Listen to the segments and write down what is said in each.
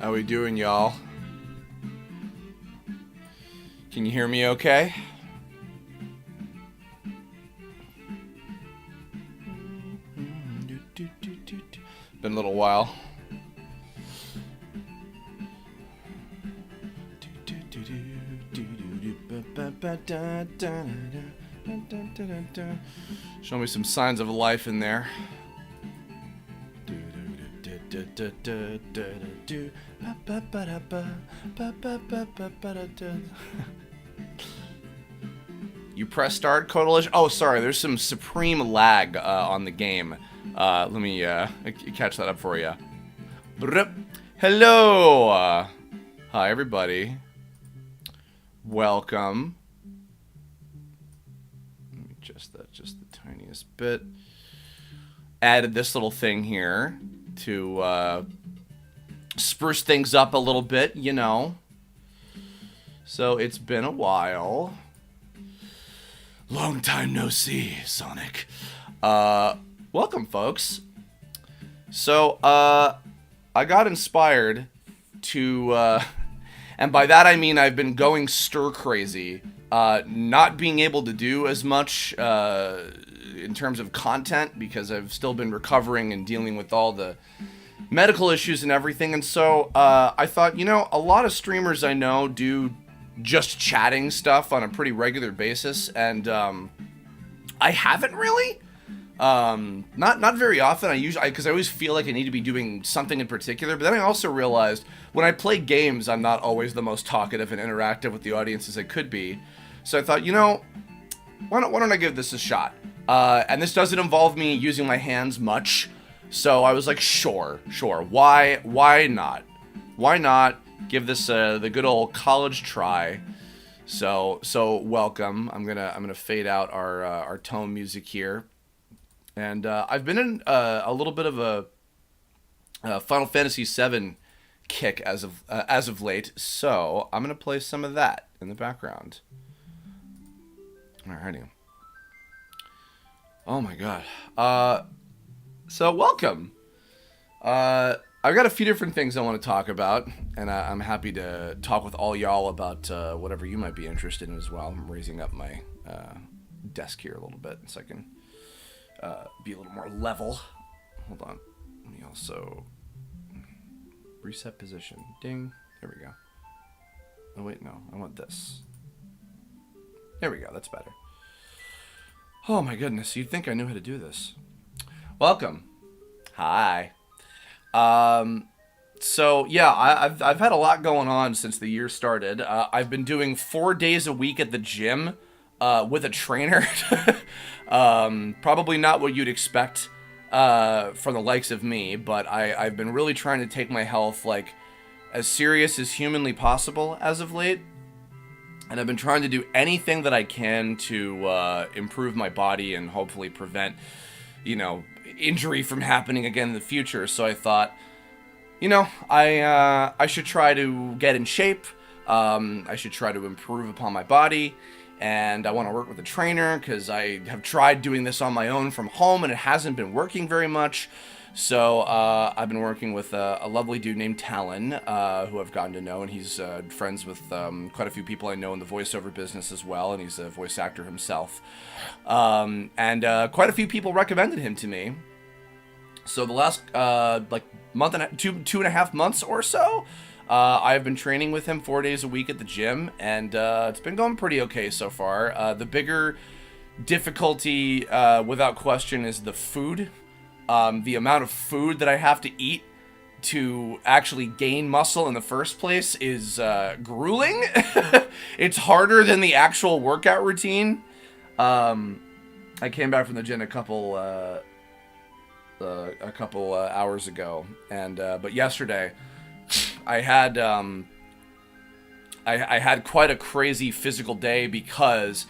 How we doing, y'all? Can you hear me okay? Been a little while. Show me some signs of life in there. You press start, Coalition? Oh, sorry, there's some supreme lag on the game. Let me catch that up for you. Hello! Hi, everybody. Welcome. Let me adjust that just the tiniest bit. Added this little thing here to spruce things up a little bit, you know. So it's been a while. Long time no see, Sonic. Welcome, folks. So, I got inspired to, and by that I mean I've been going stir crazy, not being able to do as much, in terms of content because I've still been recovering and dealing with all the medical issues and everything. And so, I thought, you know, a lot of streamers I know do just chatting stuff on a pretty regular basis, and I haven't really. Not very often. Because I always feel like I need to be doing something in particular. But then I also realized when I play games, I'm not always the most talkative and interactive with the audience as I could be. So I thought, you know, why don't I give this a shot? And this doesn't involve me using my hands much. So I was like, sure. Why not? Why not give this the good old college try? So welcome. I'm gonna fade out our tone music here. And I've been in a little bit of a Final Fantasy VII kick as of late, so I'm gonna play some of that in the background. Alrighty. Oh my god. So welcome. I've got a few different things I want to talk about, and I'm happy to talk with all y'all about whatever you might be interested in as well. I'm raising up my desk here a little bit so I can be a little more level. Hold on. Let me also reset position. Ding. There we go. Oh wait, no. I want this. There we go. That's better. Oh my goodness. You'd think I knew how to do this. Welcome. Hi. So yeah, I've had a lot going on since the year started. I've been doing 4 days a week at the gym with a trainer. Probably not what you'd expect from the likes of me, but I've been really trying to take my health like as serious as humanly possible as of late. And I've been trying to do anything that I can to improve my body and hopefully prevent, you know, injury from happening again in the future. So I thought, you know, I should try to get in shape. I should try to improve upon my body. And I want to work with a trainer because I have tried doing this on my own from home and it hasn't been working very much. So I've been working with a lovely dude named Talon, who I've gotten to know, and he's friends with quite a few people I know in the voiceover business as well, and he's a voice actor himself. And quite a few people recommended him to me. So the last like month and two and a half months or so, I've been training with him 4 days a week at the gym, and it's been going pretty okay so far. The bigger difficulty, without question, is the food. The amount of food that I have to eat to actually gain muscle in the first place is grueling. It's harder than the actual workout routine. I came back from the gym a couple hours ago, and but yesterday I had quite a crazy physical day because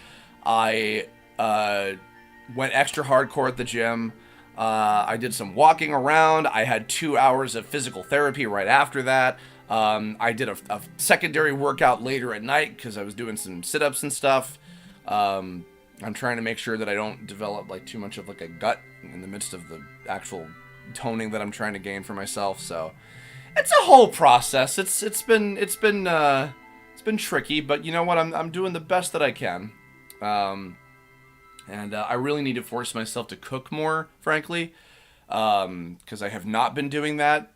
I went extra hardcore at the gym. I did some walking around. I had 2 hours of physical therapy right after that. I did a secondary workout later at night because I was doing some sit-ups and stuff. I'm trying to make sure that I don't develop like too much of like a gut in the midst of the actual toning that I'm trying to gain for myself. So It's a whole process. It's been tricky, but you know what? I'm doing the best that I can. And I really need to force myself to cook more, frankly, because I have not been doing that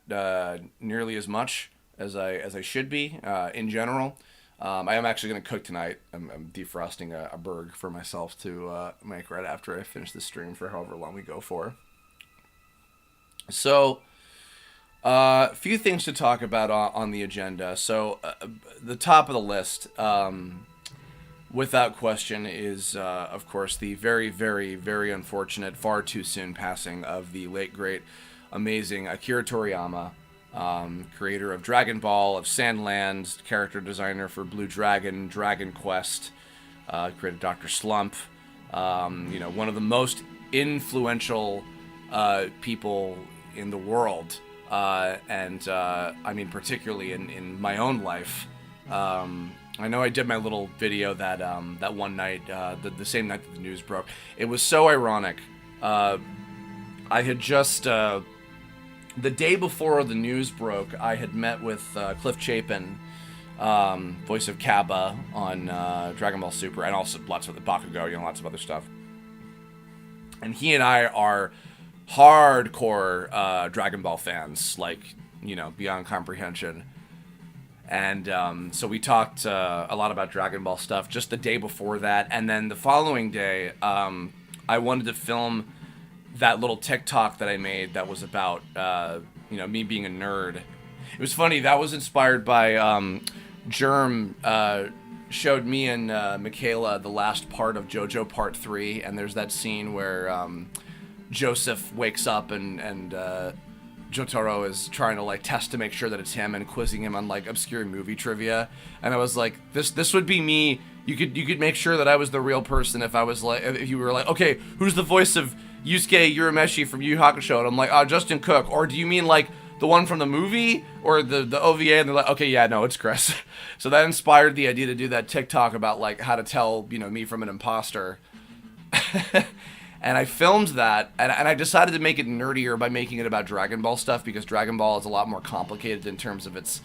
nearly as much as I should be in general. I am actually going to cook tonight. I'm defrosting a burg for myself to make right after I finish the stream for however long we go for. So, a few things to talk about on the agenda. So, the top of the list, without question, is, of course, the very, very, very unfortunate, far too soon passing of the late, great, amazing Akira Toriyama, creator of Dragon Ball, of Sandland, character designer for Blue Dragon, Dragon Quest, created Dr. Slump, one of the most influential people in the world, and I mean particularly in my own life. I know I did my little video that one night, the same night that the news broke. It was so ironic. I had just the day before the news broke, I had met with Cliff Chapin, voice of Cabba on Dragon Ball Super, and also lots of the Bakugo, lots of other stuff. And he and I are hardcore Dragon Ball fans, beyond comprehension. And so we talked a lot about Dragon Ball stuff just the day before that. And then the following day, I wanted to film that little TikTok that I made that was about, me being a nerd. It was funny. That was inspired by Germ showed me and Michaela the last part of JoJo Part 3. And there's that scene where Joseph wakes up and Jotaro is trying to test to make sure that it's him and quizzing him on obscure movie trivia. And I was like, this would be me. You could make sure that I was the real person if I was if you were okay, who's the voice of Yusuke Urameshi from Yu Yu Hakusho? And I'm like, Justin Cook. Or do you mean the one from the movie or the OVA? And they're like, okay, yeah, no, it's Chris. So that inspired the idea to do that TikTok about how to tell me from an imposter. And I filmed that, and I decided to make it nerdier by making it about Dragon Ball stuff, because Dragon Ball is a lot more complicated in terms of its,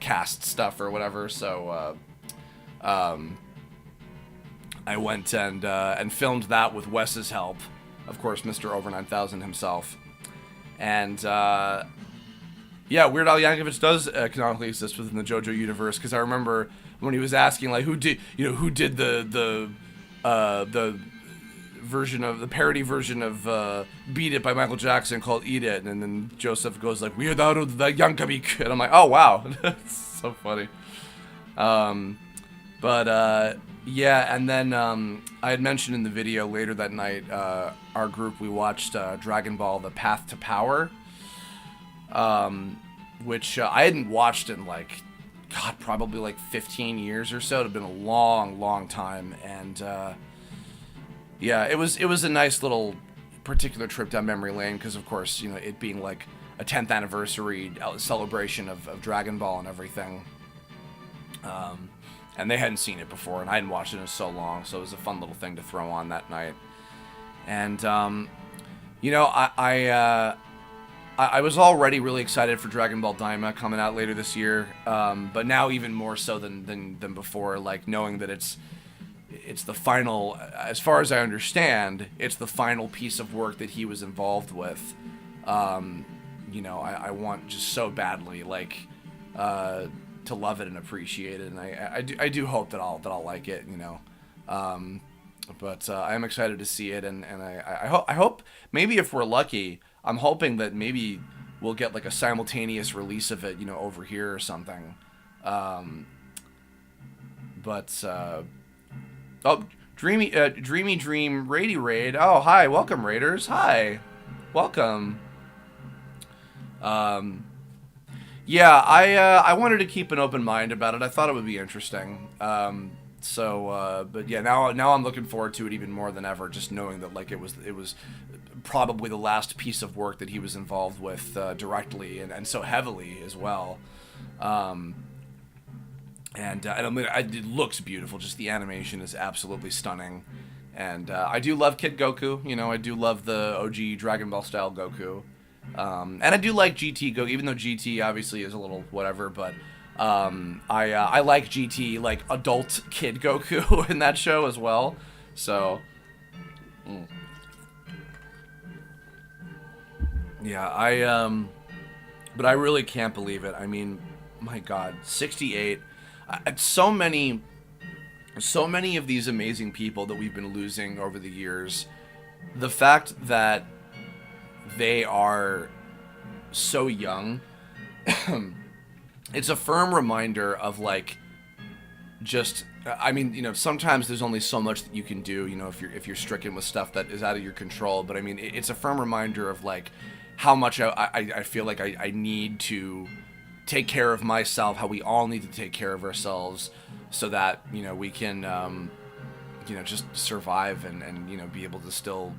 cast stuff or whatever. So, I went and filmed that with Wes's help, of course, Mr. Over 9000 himself. And, yeah, Weird Al Yankovic does canonically exist within the JoJo universe, because I remember when he was asking, who did the version of the parody version of Beat It by Michael Jackson called Eat It, and then Joseph goes Weird Al the Yankovic, and I'm like, oh wow. That's so funny. Yeah, and then I had mentioned in the video later that night, our group, we watched Dragon Ball The Path to Power, which I hadn't watched in probably 15 years or so. It had been a long, long time, and yeah, it was a nice little particular trip down memory lane, because of course, it being a 10th anniversary celebration of Dragon Ball and everything. And they hadn't seen it before, and I hadn't watched it in so long, so it was a fun little thing to throw on that night. And, I was already really excited for Dragon Ball Daima coming out later this year, but now even more so than before, knowing that it's the final, as far as I understand, it's the final piece of work that he was involved with. I want just so badly, to love it and appreciate it, and I do hope that I'll like it, but I am excited to see it, and I hope maybe if we're lucky, I'm hoping that maybe we'll get a simultaneous release of it, over here or something. Oh, Dreamy Dream Raidy Raid. Oh, hi, welcome Raiders. Hi, welcome. Yeah, I wanted to keep an open mind about it. I thought it would be interesting. But yeah, now I'm looking forward to it even more than ever. Just knowing that it was probably the last piece of work that he was involved with directly and so heavily as well. And I mean, it looks beautiful. Just the animation is absolutely stunning. And I do love Kid Goku. I do love the OG Dragon Ball style Goku. And I do like GT Go, even though GT obviously is a little whatever, but I like GT, like adult kid Goku in that show as well. So, yeah, but I really can't believe it. I mean, my God, 68. So many of these amazing people that we've been losing over the years. The fact that they are so young, it's a firm reminder of like, just, I mean, sometimes there's only so much that you can do, if you're stricken with stuff that is out of your control. But I mean, it's a firm reminder of like how much I feel like I need to take care of myself, how we all need to take care of ourselves, so that we can just survive and be able to still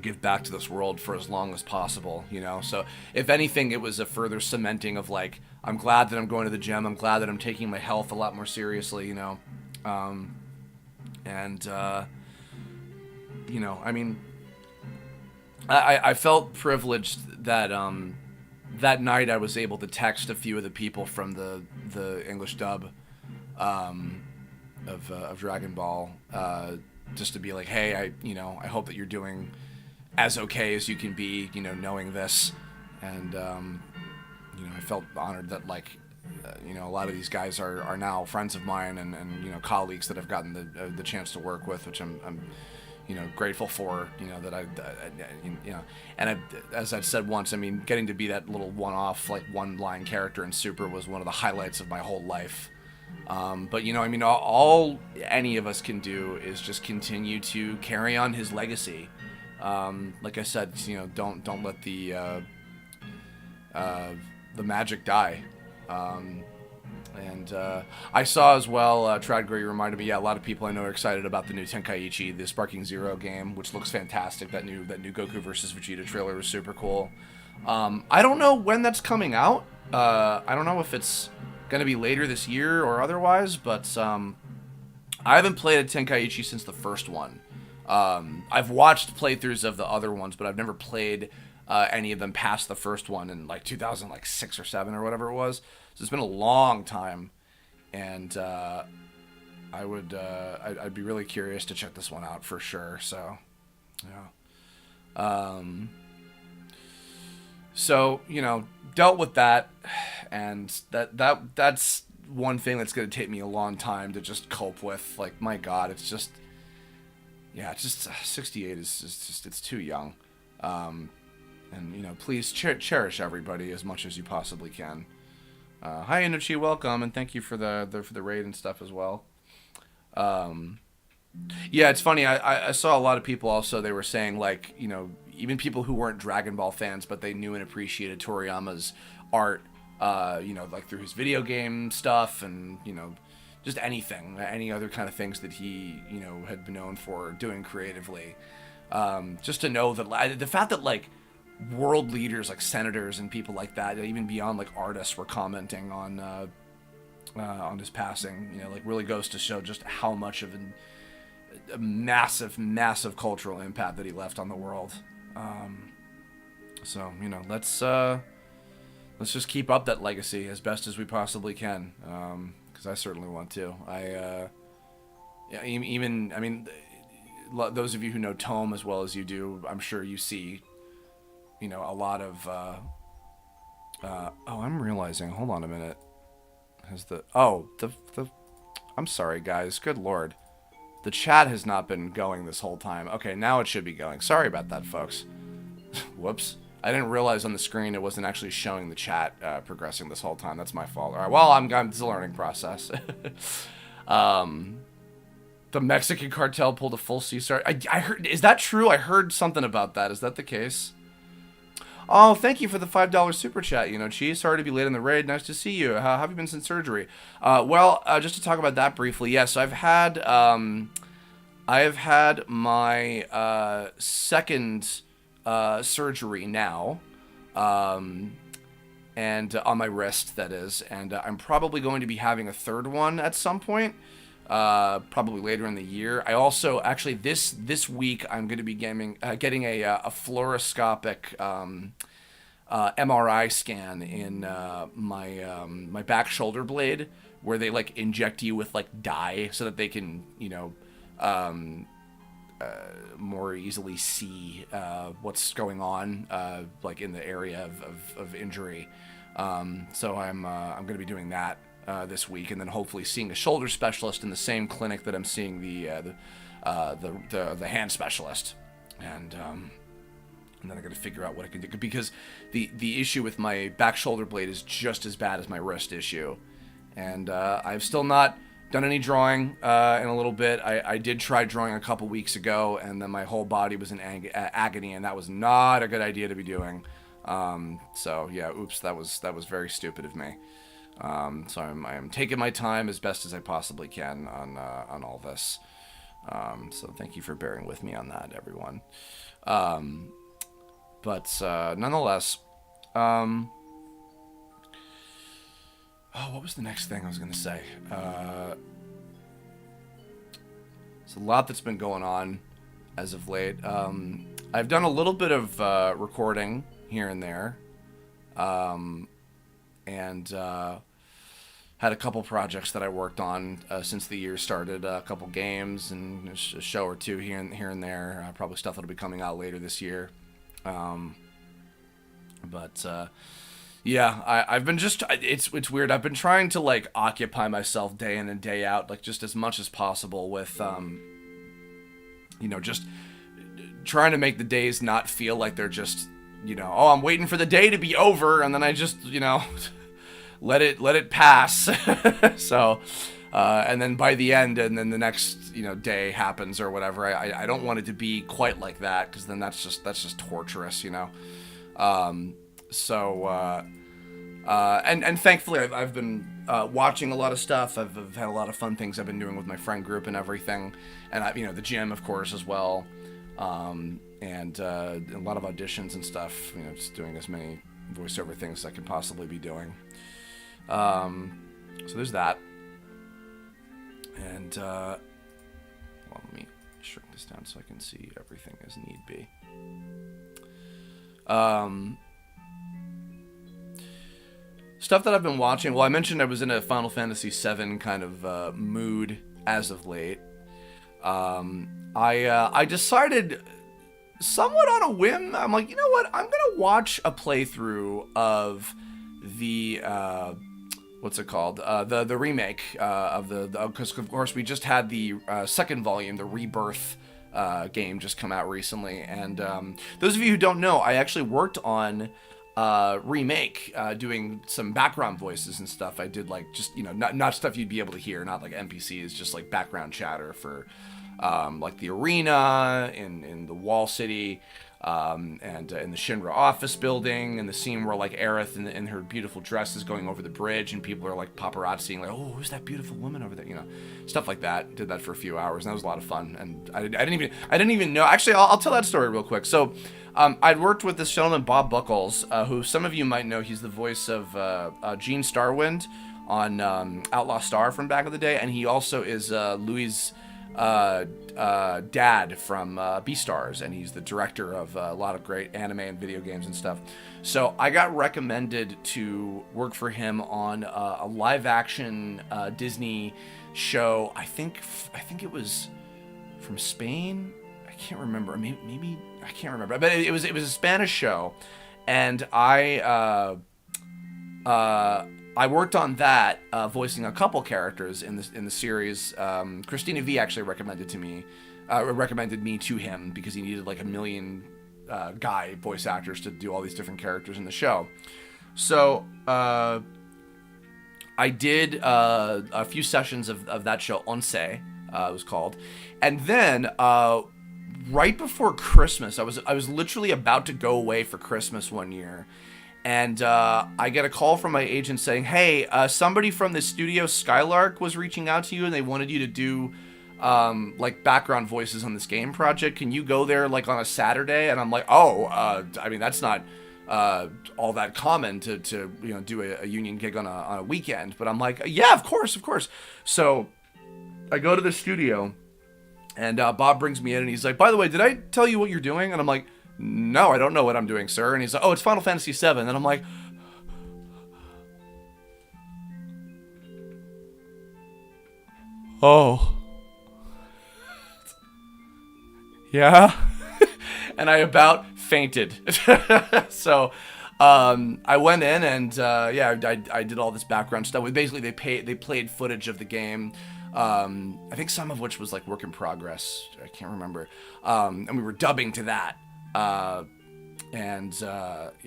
give back to this world for as long as possible. So if anything, it was a further cementing of like, I'm glad that I'm going to the gym, I'm glad that I'm taking my health a lot more seriously. I mean, I felt privileged that that night I was able to text a few of the people from the English dub of Dragon Ball, just to be like, hey, I hope that you're doing as okay as you can be, knowing this. And I felt honored that like a lot of these guys are now friends of mine and colleagues that I've gotten the chance to work with, which I'm grateful for, and as I've said once, I mean, getting to be that little one-off, like one-line character in Super was one of the highlights of my whole life. But I mean, all any of us can do is just continue to carry on his legacy. Like I said, don't let the magic die. And I saw as well, Tradgray reminded me, yeah, a lot of people I know are excited about the new Tenkaichi, the Sparking Zero game, which looks fantastic. That new Goku versus Vegeta trailer was super cool. I don't know when that's coming out. I don't know if it's going to be later this year or otherwise, but I haven't played a Tenkaichi since the first one. I've watched playthroughs of the other ones, but I've never played any of them past the first one in like 2006 or 7 or whatever it was. So it's been a long time, and I'd be really curious to check this one out for sure. So, yeah. So dealt with that, and that's one thing that's going to take me a long time to just cope with. Like, my God, it's just, yeah, it's just 68 is just it's too young. And please cherish everybody as much as you possibly can. Hi Inuchi, welcome, and thank you for the raid and stuff as well. Yeah, it's funny. I saw a lot of people also. They were saying like, even people who weren't Dragon Ball fans, but they knew and appreciated Toriyama's art. Like through his video game stuff and just any other kind of things that he had been known for doing creatively. Just to know that the fact that like world leaders like senators and people like that, even beyond like artists, were commenting on his passing, like really goes to show just how much of a massive cultural impact that he left on the world. So let's just keep up that legacy as best as we possibly can, because I certainly want to. Those of you who know Tome as well as you do, I'm sure you see a lot of I'm realizing, hold on a minute, I'm sorry guys, good lord, the chat has not been going this whole time. Okay, now it should be going. Sorry about that, folks. Whoops, I didn't realize on the screen it wasn't actually showing the chat progressing this whole time. That's my fault. All right, well, it's a learning process. The Mexican cartel pulled a full CSR. I heard, is that true? I heard something about that. Is that the case? Oh, thank you for the $5 super chat, Chi. Sorry to be late in the raid. Nice to see you. How have you been since surgery? Just to talk about that briefly, yes, I have had my second surgery now, and on my wrist, that is, and I'm probably going to be having a third one at some point. probably later in the year. I also actually this week I'm going to be getting a fluoroscopic MRI scan in my back shoulder blade, where they like inject you with like dye so that they can more easily see what's going on like in the area of injury. So I'm going to be doing that this week, and then hopefully seeing a shoulder specialist in the same clinic that I'm seeing the hand specialist, and then I got to figure out what I can do, because the issue with my back shoulder blade is just as bad as my wrist issue, and I've still not done any drawing in a little bit. I did try drawing a couple weeks ago, and then my whole body was in agony, and that was not a good idea to be doing. So yeah, oops, that was very stupid of me. So I'm taking my time as best as I possibly can on all this. So thank you for bearing with me on that, everyone. But nonetheless, oh, what was the next thing I was going to say? There's a lot that's been going on as of late. I've done a little bit of recording here and there, and had a couple projects that I worked on since the year started. A couple games and a show or two here and there. Probably stuff that'll be coming out later this year. Yeah, I've been just, it's weird. I've been trying to like occupy myself day in and day out, like just as much as possible with, just trying to make the days not feel like they're just, oh, I'm waiting for the day to be over, and then I just, let it pass. So, and then by the end, and then the next, day happens or whatever. I don't want it to be quite like that, because then that's just torturous, and thankfully I've been watching a lot of stuff. I've had a lot of fun things I've been doing with my friend group and everything, and the gym, of course, as well, and a lot of auditions and stuff. Just doing as many voiceover things as I can possibly be doing. So there's that, and well, let me shrink this down so I can see everything as need be. Stuff that I've been watching. Well, I mentioned I was in a Final Fantasy VII kind of mood as of late. I decided, somewhat on a whim, I'm like, you know what? I'm gonna watch a playthrough of the what's it called? The remake of because of course we just had the second volume, the Rebirth game, just come out recently, and those of you who don't know, I actually worked on Remake, doing some background voices and stuff. I did like just not stuff you'd be able to hear, not like NPCs, just like background chatter for like the arena in the Wall City, and in the Shinra office building, and the scene where like Aerith in her beautiful dress is going over the bridge, and people are like paparazziing, like, oh, who's that beautiful woman over there, stuff like that. Did that for a few hours, and that was a lot of fun. And I didn't even know. Actually, I'll tell that story real quick. So I'd worked with this gentleman, Bob Buckles, who some of you might know. He's the voice of Gene Starwind on Outlaw Star from back in the day, and he also is Louis' dad from Beastars, and he's the director of a lot of great anime and video games and stuff. So I got recommended to work for him on a live-action Disney show. I think it was from Spain. I can't remember. Maybe I can't remember. But it was a Spanish show, and I worked on that, voicing a couple characters in the series. Christina V actually recommended me to him, because he needed like a million guy voice actors to do all these different characters in the show. So I did a few sessions of that show. Once it was called, and then right before Christmas, I was literally about to go away for Christmas one year. And I get a call from my agent saying, hey, somebody from the studio Skylark was reaching out to you, and they wanted you to do like background voices on this game project. Can you go there like on a Saturday? And I'm like, that's not all that common to do a union gig on a weekend. But I'm like, yeah, of course. So I go to the studio, and Bob brings me in, and he's like, by the way, did I tell you what you're doing? And I'm like, no, I don't know what I'm doing, sir. And he's like, oh, it's Final Fantasy VII. And I'm like, oh. Yeah? And I about fainted. So I went in and I did all this background stuff. Basically, they played footage of the game. I think some of which was like work in progress. I can't remember. And we were dubbing to that. A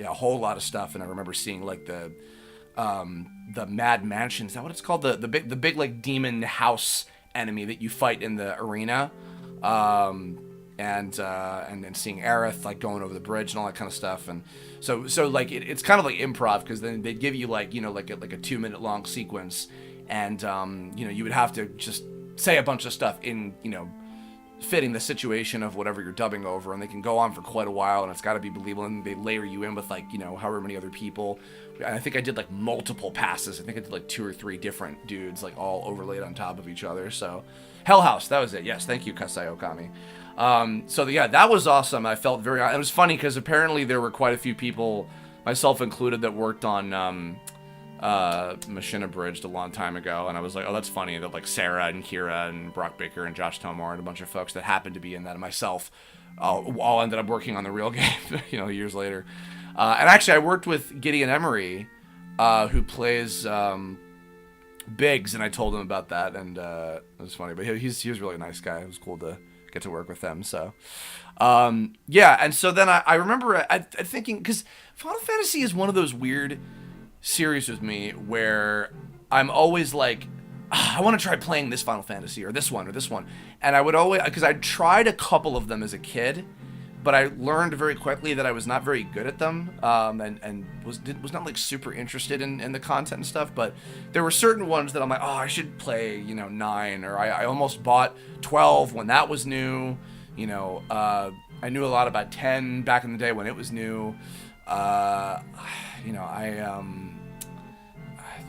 whole lot of stuff. And I remember seeing like the Mad Mansion. Is that what it's called? The big like demon house enemy that you fight in the arena. And seeing Aerith like going over the bridge and all that kind of stuff, and so like it's kind of like improv, because then they'd give you like like a 2-minute long sequence, and you would have to just say a bunch of stuff in fitting the situation of whatever you're dubbing over, and they can go on for quite a while, and it's got to be believable, and they layer you in with like however many other people. And I think I did like multiple passes. I think I did like 2 or 3 different dudes like all overlaid on top of each other. So Hell House, that was it. Yes, thank you, Kasai Okami. That was awesome. I felt very... It was funny because apparently there were quite a few people, myself included, that worked on Machine Abridged a long time ago, and I was like, oh, that's funny that like Sarah and Kira and Brock Baker and Josh Tomar and a bunch of folks that happened to be in that, and myself all ended up working on the real game, years later. And actually, I worked with Gideon Emery, who plays Biggs, and I told him about that, and it was funny. But he was really a nice guy. It was cool to get to work with them. So, and so then I remember I thinking, because Final Fantasy is one of those weird series with me where I'm always like, I want to try playing this Final Fantasy or this one, and I would always, because I tried a couple of them as a kid, but I learned very quickly that I was not very good at them, and was not like super interested in the content and stuff. But there were certain ones that I'm like, oh, I should play, 9, or I almost bought 12 when that was new. I knew a lot about 10 back in the day when it was new.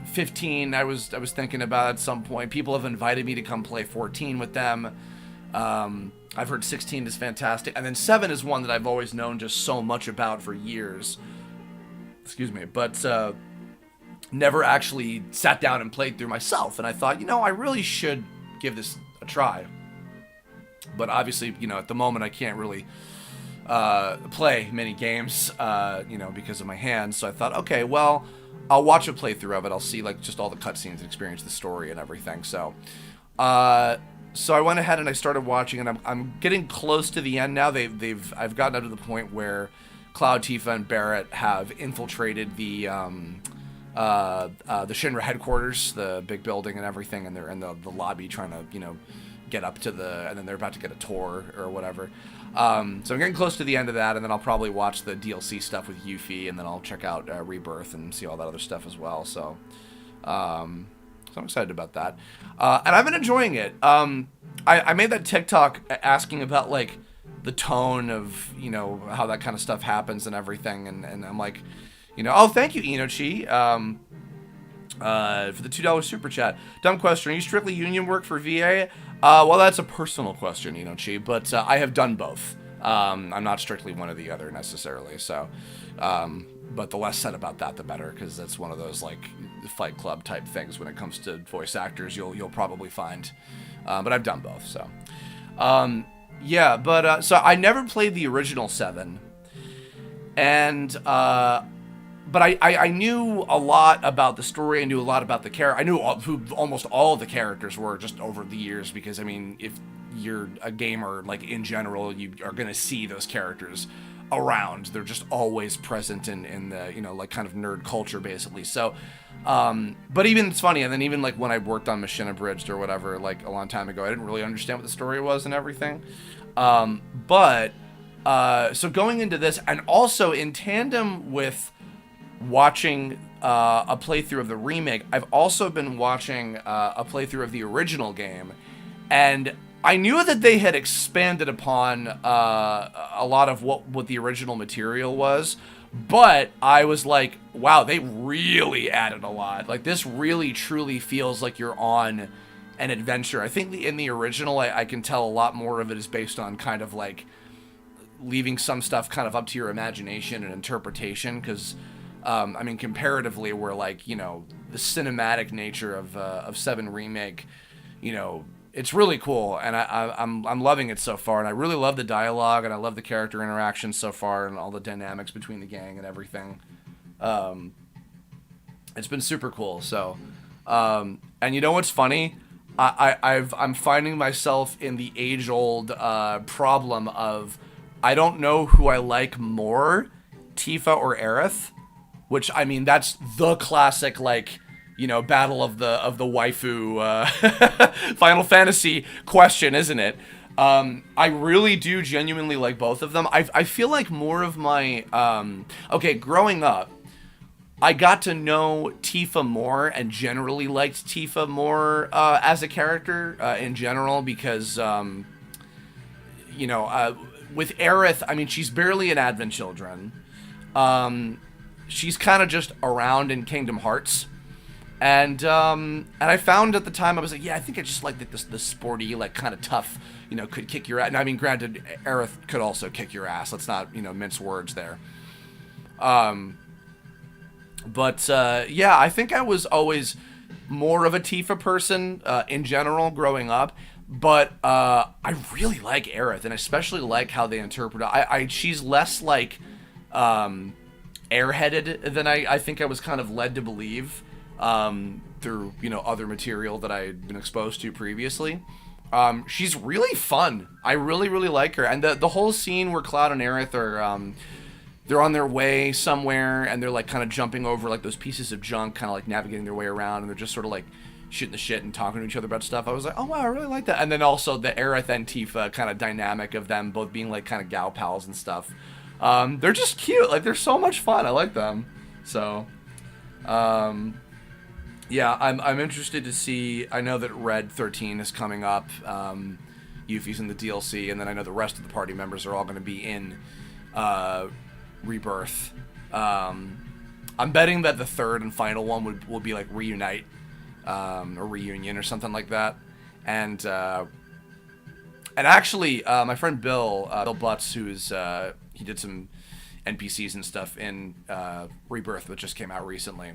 15 I was thinking about at some point. People have invited me to come play 14 with them. I've heard 16 is fantastic, and then 7 is one that I've always known just so much about for years. Excuse me, but never actually sat down and played through myself. And I thought, I really should give this a try. But obviously, at the moment I can't really play many games, because of my hands. So I thought, okay, well, I'll watch a playthrough of it. I'll see like just all the cutscenes and experience the story and everything. So I went ahead and I started watching, and I'm getting close to the end now. I've gotten up to the point where Cloud, Tifa, and Barrett have infiltrated the Shinra headquarters, the big building and everything, and they're in the lobby trying to get up to and then they're about to get a tour or whatever. So I'm getting close to the end of that, and then I'll probably watch the DLC stuff with Yuffie, and then I'll check out Rebirth and see all that other stuff as well. So I'm excited about that. And I've been enjoying it. I made that TikTok asking about, like, the tone of, how that kind of stuff happens and everything. And I'm like, oh, thank you, Inochi, for the $2 super chat. Dumb question. Are you strictly union work for VA? Well, that's a personal question, Inochi, but I have done both. I'm not strictly one or the other necessarily. So, but the less said about that, the better, because that's one of those, like, Fight Club type things when it comes to voice actors. You'll probably find, but I've done both. So, so I never played the original 7, and but I knew a lot about the story. I knew a lot about the character. I knew who almost all of the characters were just over the years, because I mean, if you're a gamer, like, in general, you are gonna see those characters around. They're just always present in the, like, kind of nerd culture, basically. So, but even, it's funny, and then even, like, when I worked on Machine Abridged or whatever, like, a long time ago, I didn't really understand what the story was and everything. So going into this, and also in tandem with watching a playthrough of the remake, I've also been watching a playthrough of the original game, and I knew that they had expanded upon a lot of what the original material was, but I was like, wow, they really added a lot. Like, this really truly feels like you're on and adventure. I think in the original, I can tell a lot more of it is based on kind of like leaving some stuff kind of up to your imagination and interpretation, because I mean, comparatively, where like, you know, the cinematic nature of 7 Remake, you know, it's really cool, and I'm loving it so far, and I really love the dialogue, and I love the character interactions so far, and all the dynamics between the gang and everything. It's been super cool. So, and you know what's funny? I'm finding myself in the age-old problem of I don't know who I like more, Tifa or Aerith, which, I mean, that's the classic, like, you know, battle of the waifu Final Fantasy question, isn't it? I really do genuinely like both of them. I feel like more of my okay, growing up, I got to know Tifa more and generally liked Tifa more as a character in general, because you know, with Aerith, I mean, she's barely an Advent Children. She's kind of just around in Kingdom Hearts. And I found at the time, I was like, yeah, I think I just like the sporty, like, kind of tough, you know, could kick your ass. And I mean, granted, Aerith could also kick your ass. Let's not, you know, mince words there. But yeah, I think I was always more of a Tifa person in general growing up. But I really like Aerith, and especially like how they interpret it. She's less like airheaded than I think I was kind of led to believe. Through, you know, other material that I had been exposed to previously. She's really fun. I really, really like her. And the whole scene where Cloud and Aerith are, they're on their way somewhere, and they're, like, kind of jumping over, like, those pieces of junk, kind of, like, navigating their way around, and they're just sort of, like, shooting the shit and talking to each other about stuff. I was like, oh, wow, I really like that. And then also the Aerith and Tifa kind of dynamic of them both being, like, kind of gal pals and stuff. They're just cute. Like, they're so much fun. I like them. So, yeah, I'm interested to see. I know that Red 13 is coming up. Yuffie's in the DLC, and then I know the rest of the party members are all going to be in Rebirth. I'm betting that the third and final one will be like Reunite, or Reunion or something like that. And actually, my friend Bill Butts, who's he did some NPCs and stuff in Rebirth, which just came out recently.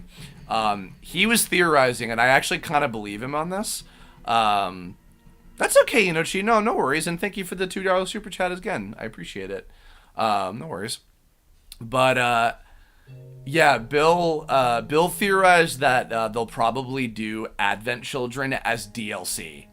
He was theorizing, and I actually kind of believe him on this. That's okay, you know, Chi. No worries, and thank you for the $2 super chat again. I appreciate it. No worries. But yeah, Bill theorized that they'll probably do Advent Children as DLC.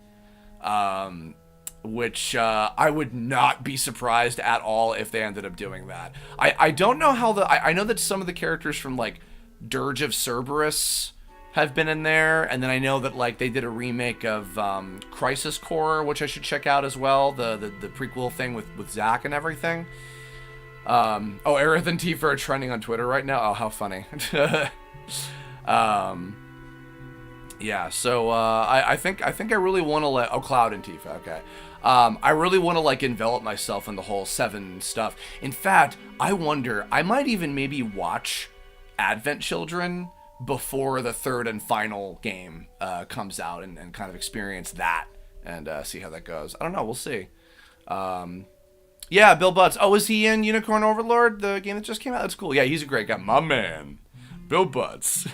Which I would not be surprised at all if they ended up doing that. I don't know how I know that some of the characters from, like, Dirge of Cerberus have been in there, and then I know that, like, they did a remake of Crisis Core, which I should check out as well, the prequel thing with Zack and everything. Oh, Aerith and Tifa are trending on Twitter right now. Oh, how funny. Yeah, so I think I really want to Cloud and Tifa, okay. I really want to, like, envelop myself in the whole 7 stuff. In fact, I wonder, I might even maybe watch Advent Children before the third and final game comes out, and kind of experience that and see how that goes. I don't know, we'll see. Yeah, Bill Butts. Oh, is he in Unicorn Overlord, the game that just came out? That's cool. Yeah, he's a great guy. My man, Bill Butts.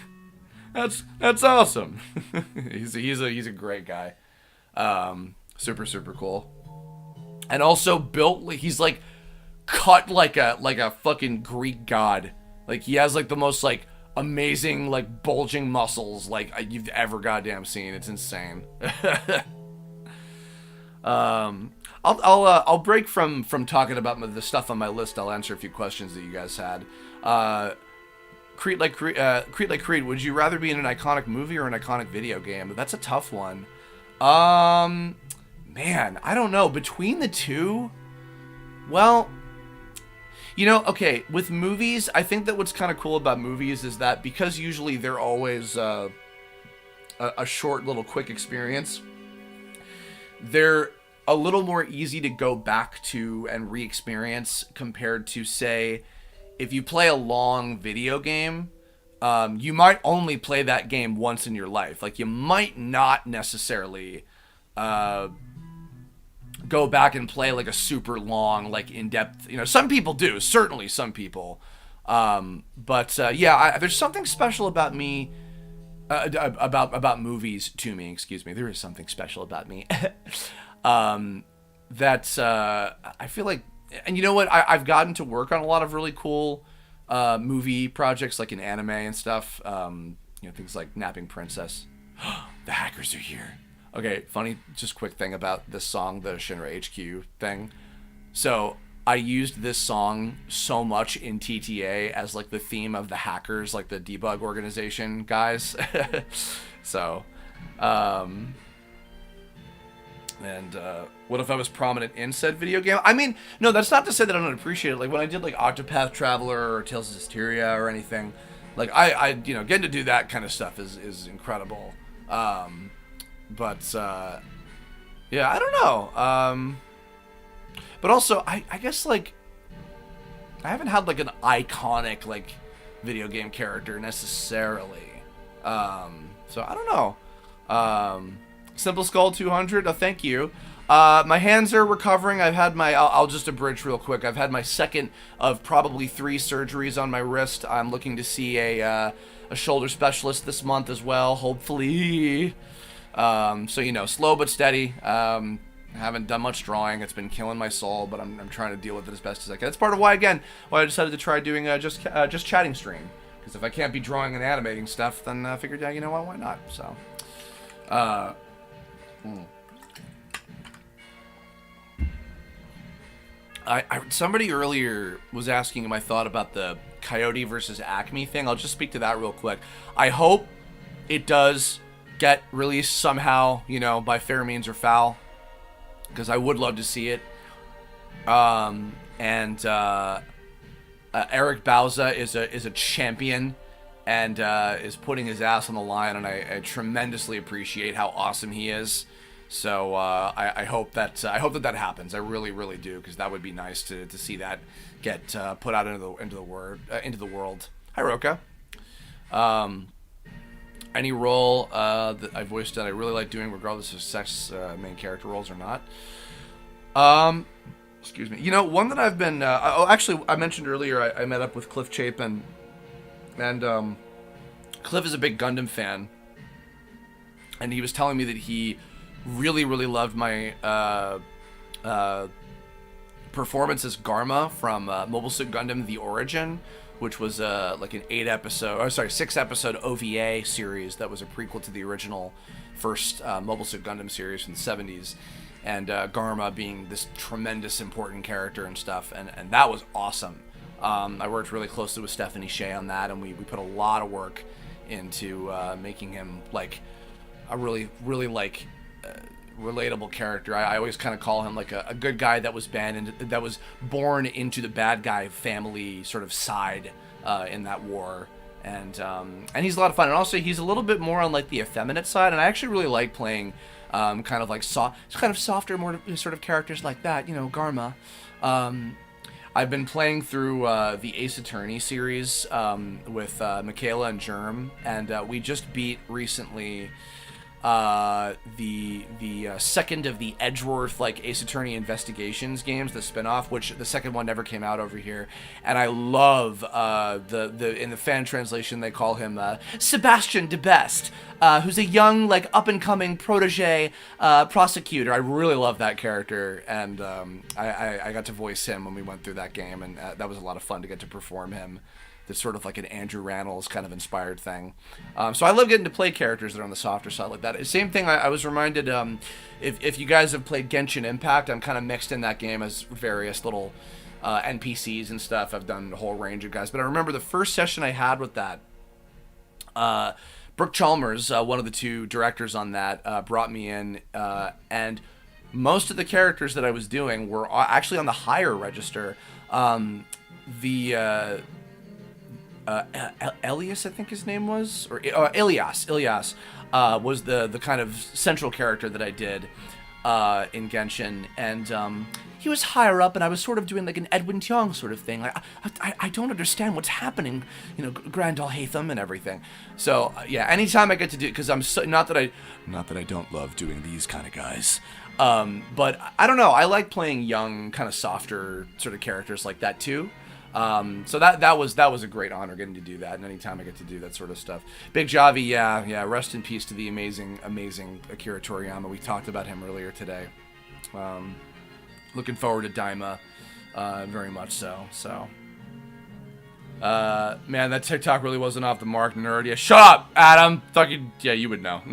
That's awesome. he's a great guy. Super cool. And also built, he's like cut like a fucking Greek god. Like, he has like the most like amazing like bulging muscles like you've ever goddamn seen. It's insane. I'll break from talking about the stuff on my list. I'll answer a few questions that you guys had. Creed like Creed, would you rather be in an iconic movie or an iconic video game? That's a tough one. Man, I don't know. Between the two, well, you know, okay, with movies, I think that what's kind of cool about movies is that because usually they're always a short little quick experience, they're a little more easy to go back to and re-experience compared to, say, if you play a long video game, you might only play that game once in your life. Like, you might not necessarily go back and play like a super long, like in-depth, some people do, certainly some people. There's something special about me, about movies to me, excuse me. There is something special about me. I feel like, and you know what? I've gotten to work on a lot of really cool movie projects, like in anime and stuff. Things like Napping Princess. The hackers are here. Okay, funny, just quick thing about this song, the Shinra HQ thing. So I used this song so much in TTA as like the theme of the hackers, like the debug organization guys. So, what if I was prominent in said video game? I mean, no, that's not to say that I don't appreciate it. Like when I did like Octopath Traveler or Tales of Hysteria or anything, like I getting to do that kind of stuff is incredible. I don't know. But also, I guess, like, I haven't had, like, an iconic, like, video game character necessarily. So I don't know. Simple Skull 200, thank you. My hands are recovering. I'll just abridge real quick. I've had my second of probably 3 surgeries on my wrist. I'm looking to see a shoulder specialist this month as well, hopefully. Slow but steady. I haven't done much drawing. It's been killing my soul, but I'm trying to deal with it as best as I can. That's part of why I decided to try doing just chatting stream. Because if I can't be drawing and animating stuff, then I figured, yeah, you know what, why not? So, somebody earlier was asking my thought about the Coyote versus Acme thing. I'll just speak to that real quick. I hope it does get released somehow, by fair means or foul, because I would love to see it. Eric Bauza is a champion and is putting his ass on the line, and I tremendously appreciate how awesome he is. So I hope that happens. I really, really do, because that would be nice to see that get put out into the world. Hi, Roka. Any role that I voiced that I really like doing, regardless of sex, main character roles or not. Excuse me. One that I've been... actually, I mentioned earlier I met up with Cliff Chapin. And Cliff is a big Gundam fan. And he was telling me that he really, really loved my performance as Garma from Mobile Suit Gundam The Origin, which was like an 6-episode OVA series that was a prequel to the original first Mobile Suit Gundam series from the 70s. And Garma being this tremendous important character and stuff, and that was awesome. I worked really closely with Stephanie Shea on that, and we put a lot of work into making him like a really, really like relatable character. I always kind of call him like a good guy that was born into the bad guy family sort of side in that war. And he's a lot of fun, and also he's a little bit more on like the effeminate side, and I actually really like playing kind of like softer, more sort of characters like that, Garma. I've been playing through the Ace Attorney series with Michaela and Germ, and we just beat recently the second of the Edgeworth like Ace Attorney Investigations games, the spin-off, which the second one never came out over here. And I love the in the fan translation they call him Sebastian de Best, who's a young like up and coming protege prosecutor. I really love that character, and I got to voice him when we went through that game, and that was a lot of fun to get to perform him. It's sort of like an Andrew Rannells kind of inspired thing. So I love getting to play characters that are on the softer side like that. Same thing, I was reminded, if you guys have played Genshin Impact, I'm kind of mixed in that game as various little NPCs and stuff. I've done a whole range of guys. But I remember the first session I had with that, Brooke Chalmers, one of the 2 directors on that, brought me in, and most of the characters that I was doing were actually on the higher register. Elias, I think his name was, or Ilias was the kind of central character that I did. in Genshin, and he was higher up, and I was sort of doing like an Edwin Tiong sort of thing. Like, I don't understand what's happening, Grand Alhaitham and everything. So yeah, anytime I get to do, because I'm so, not that I don't love doing these kind of guys, but I don't know. I like playing young, kind of softer sort of characters like that too. So that was a great honor getting to do that, and anytime I get to do that sort of stuff. Big Javi, yeah, rest in peace to the amazing Akira Toriyama. We talked about him earlier today. Looking forward to Daima, very much so. Man, that TikTok really wasn't off the mark, nerd. Yeah, shut up, Adam. Fucking, yeah, you would know.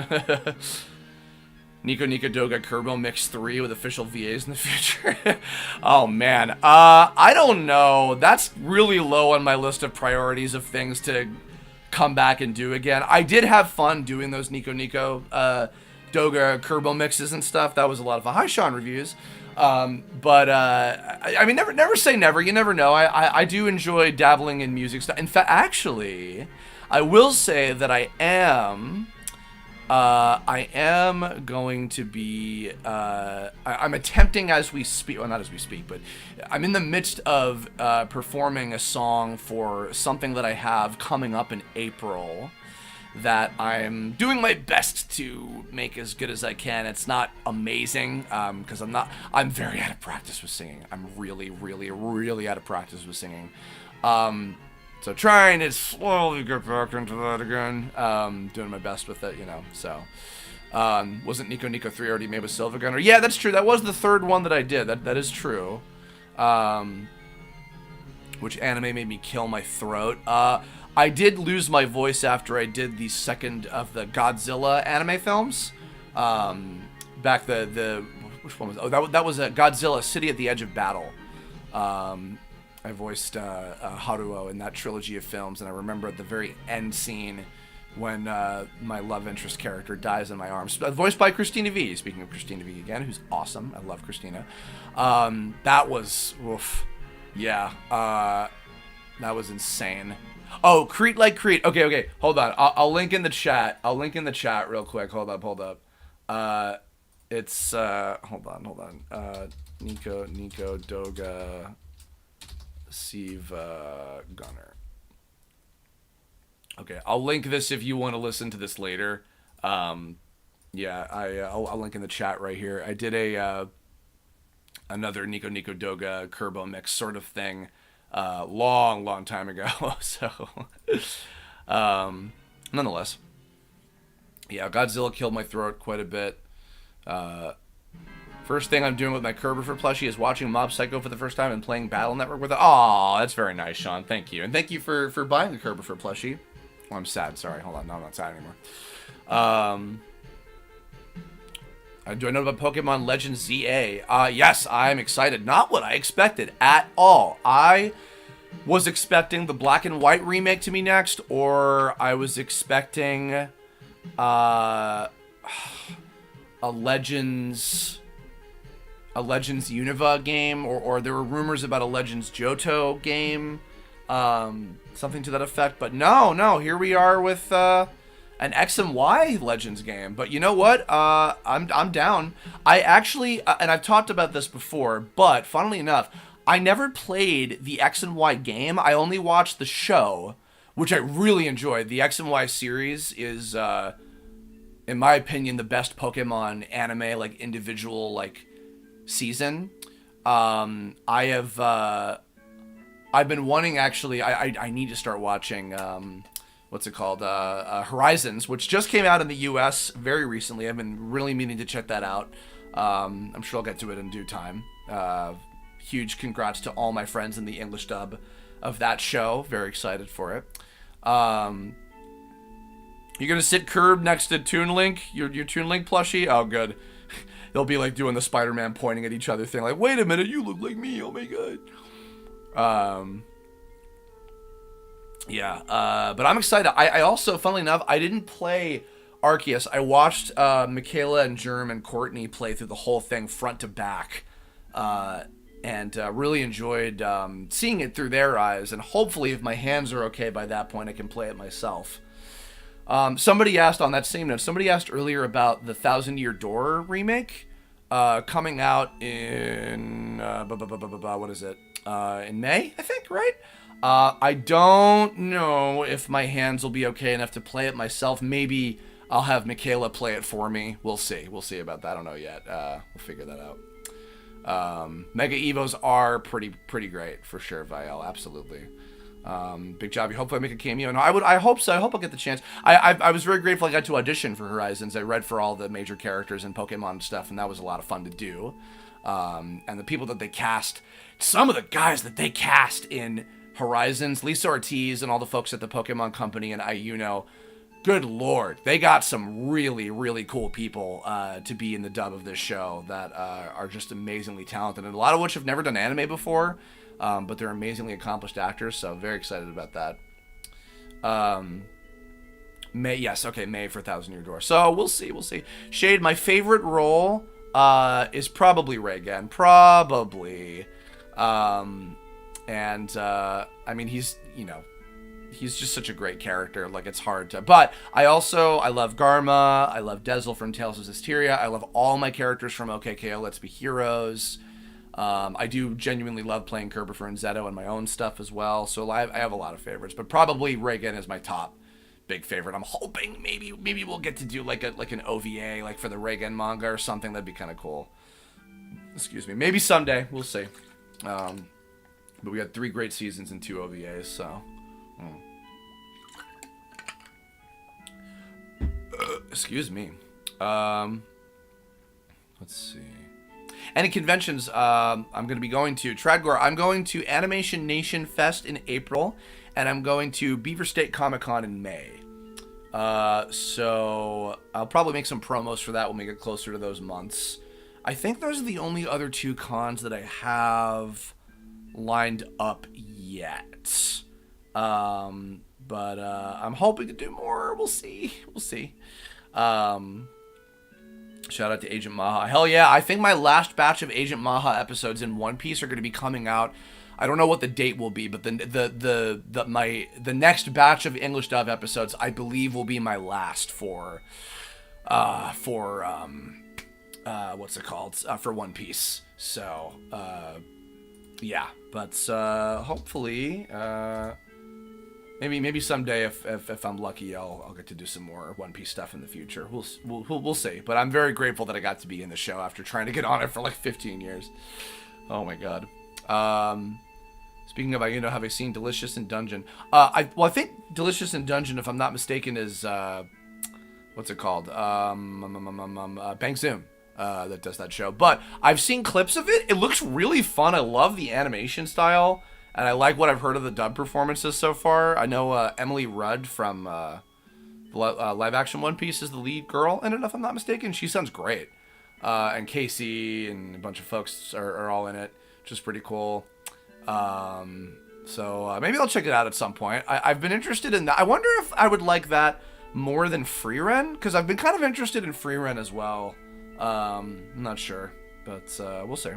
Nico Doga Kerbo Mix 3 with official VAs in the future. Oh, man. I don't know. That's really low on my list of priorities of things to come back and do again. I did have fun doing those Nico Doga Kerbo mixes and stuff. That was a lot of fun. Hi, Sean Reviews. But I mean, never say never. You never know. I do enjoy dabbling in music stuff. In fact, actually, I will say that I am going to be, I'm attempting as we speak, well, not as we speak, but I'm in the midst of performing a song for something that I have coming up in April that I'm doing my best to make as good as I can. It's not amazing, because I'm very out of practice with singing. I'm really, really, really out of practice with singing. So trying to slowly get back into that again. Doing my best with it, so. Wasn't Nico 3 already made with Silver Gunner? Yeah, that's true. That was the third one that I did. That is true. Which anime made me kill my throat. I did lose my voice after I did the second of the Godzilla anime films. Back which one was? Oh, that was Godzilla City at the Edge of Battle. I voiced Haruo in that trilogy of films, and I remember at the very end scene when my love interest character dies in my arms. Voiced by Christina V. Speaking of Christina V again, who's awesome. I love Christina. That was, oof. Yeah. That was insane. Oh, Crete like Crete. Okay. Hold on. I'll link in the chat. Real quick. Hold up. It's, hold on. Nico Doga Siva Gunner. Okay, I'll link this if you want to listen to this later. Yeah, I'll link in the chat right here. I did another Nico Doga Kerbo mix sort of thing long time ago. So, nonetheless, yeah, Godzilla killed my throat quite a bit. First thing I'm doing with my Kerber for plushie is watching Mob Psycho for the first time and playing Battle Network with it. Aw, that's very nice, Sean. Thank you. And thank you for buying the Kerber for plushie. Oh, I'm sad. Sorry. Hold on. No, I'm not sad anymore. Do I know about Pokemon Legends ZA? Yes, I'm excited. Not what I expected at all. I was expecting the Black and White remake to be next, or I was expecting a Legends Unova game, or there were rumors about a Legends Johto game, something to that effect. But no, here we are with an X and Y Legends game. But you know what? I'm down. I actually, and I've talked about this before, but funnily enough, I never played the X and Y game. I only watched the show, which I really enjoyed. The X and Y series is, in my opinion, the best Pokemon anime, like individual, like season. I've been wanting, actually, I need to start watching, what's it called, Horizons, which just came out in the US very recently. I've been really meaning to check that out. I'm sure I'll get to it in due time. Huge congrats to all my friends in the English dub of that show. Very excited for it. You're gonna sit curb next to Toon Link, your Toon Link plushie? Oh, good. They'll be like doing the Spider-Man pointing at each other thing, like, wait a minute, you look like me, oh my god. Yeah, but I'm excited. I also, funnily enough, I didn't play Arceus. I watched Michaela and Germ and Courtney play through the whole thing front to back, and really enjoyed seeing it through their eyes, and hopefully if my hands are okay by that point, I can play it myself. Somebody asked on that same note, somebody asked earlier about the Thousand Year Door remake. coming out in what is it? In May, I think, right? I don't know if my hands will be okay enough to play it myself. Maybe I'll have Michaela play it for me. We'll see. We'll see about that. I don't know yet. We'll figure that out. Mega Evos are pretty great for sure, Viel. Absolutely. Big job. You hopefully make a cameo. No, I hope so. I hope I'll get the chance. I was very grateful I got to audition for Horizons. I read for all the major characters and Pokemon stuff, and that was a lot of fun to do. And the people that they cast, some of the guys that they cast in Horizons, Lisa Ortiz and all the folks at the Pokemon Company and IUNO, good lord, they got some really cool people to be in the dub of this show that are just amazingly talented, and a lot of which have never done anime before, but they're amazingly accomplished actors, so very excited about that. May for 1,000 Year Door. So we'll see. Shade, my favorite role is probably Reigen. Probably. I mean, he's just such a great character. Like, it's hard to... But I love Garma. I love Dezel from Tales of Zestiria. I love all my characters from OKKO Let's Be Heroes. I do genuinely love playing Kerbifer and Zeto and my own stuff as well. So I have a lot of favorites. But probably Reigen is my top big favorite. I'm hoping maybe we'll get to do like an OVA, like for the Reigen manga or something. That'd be kind of cool. Excuse me. Maybe someday. We'll see. But we had 3 great seasons and 2 OVAs, so... excuse me. Let's see. Any conventions I'm going to be going to? Tradgor, I'm going to Animation Nation Fest in April, and I'm going to Beaver State Comic Con in May. So I'll probably make some promos for that when we get closer to those months. I think those are the only other 2 cons that I have lined up yet. But I'm hoping to do more. We'll see. Shout out to Agent Maha. Hell yeah, I think my last batch of Agent Maha episodes in One Piece are going to be coming out. I don't know what the date will be, but the next batch of English dub episodes I believe will be my last for what's it called? For One Piece. So, yeah, but hopefully, maybe someday if I'm lucky, I'll get to do some more One Piece stuff in the future. We'll see. But I'm very grateful that I got to be in the show after trying to get on it for like 15 years. Oh my god. Speaking of, have I seen Delicious in Dungeon? I think Delicious in Dungeon, if I'm not mistaken, is what's it called? Bang Zoom. That does that show. But I've seen clips of it. It looks really fun. I love the animation style, and I like what I've heard of the dub performances so far. I know Emily Rudd from live action One Piece is the lead girl in it, if I'm not mistaken. She sounds great. And Casey and a bunch of folks are all in it, which is pretty cool. So maybe I'll check it out at some point. I've been interested in that. I wonder if I would like that more than Freeren, because I've been kind of interested in Freeren as well. I'm not sure, but we'll see.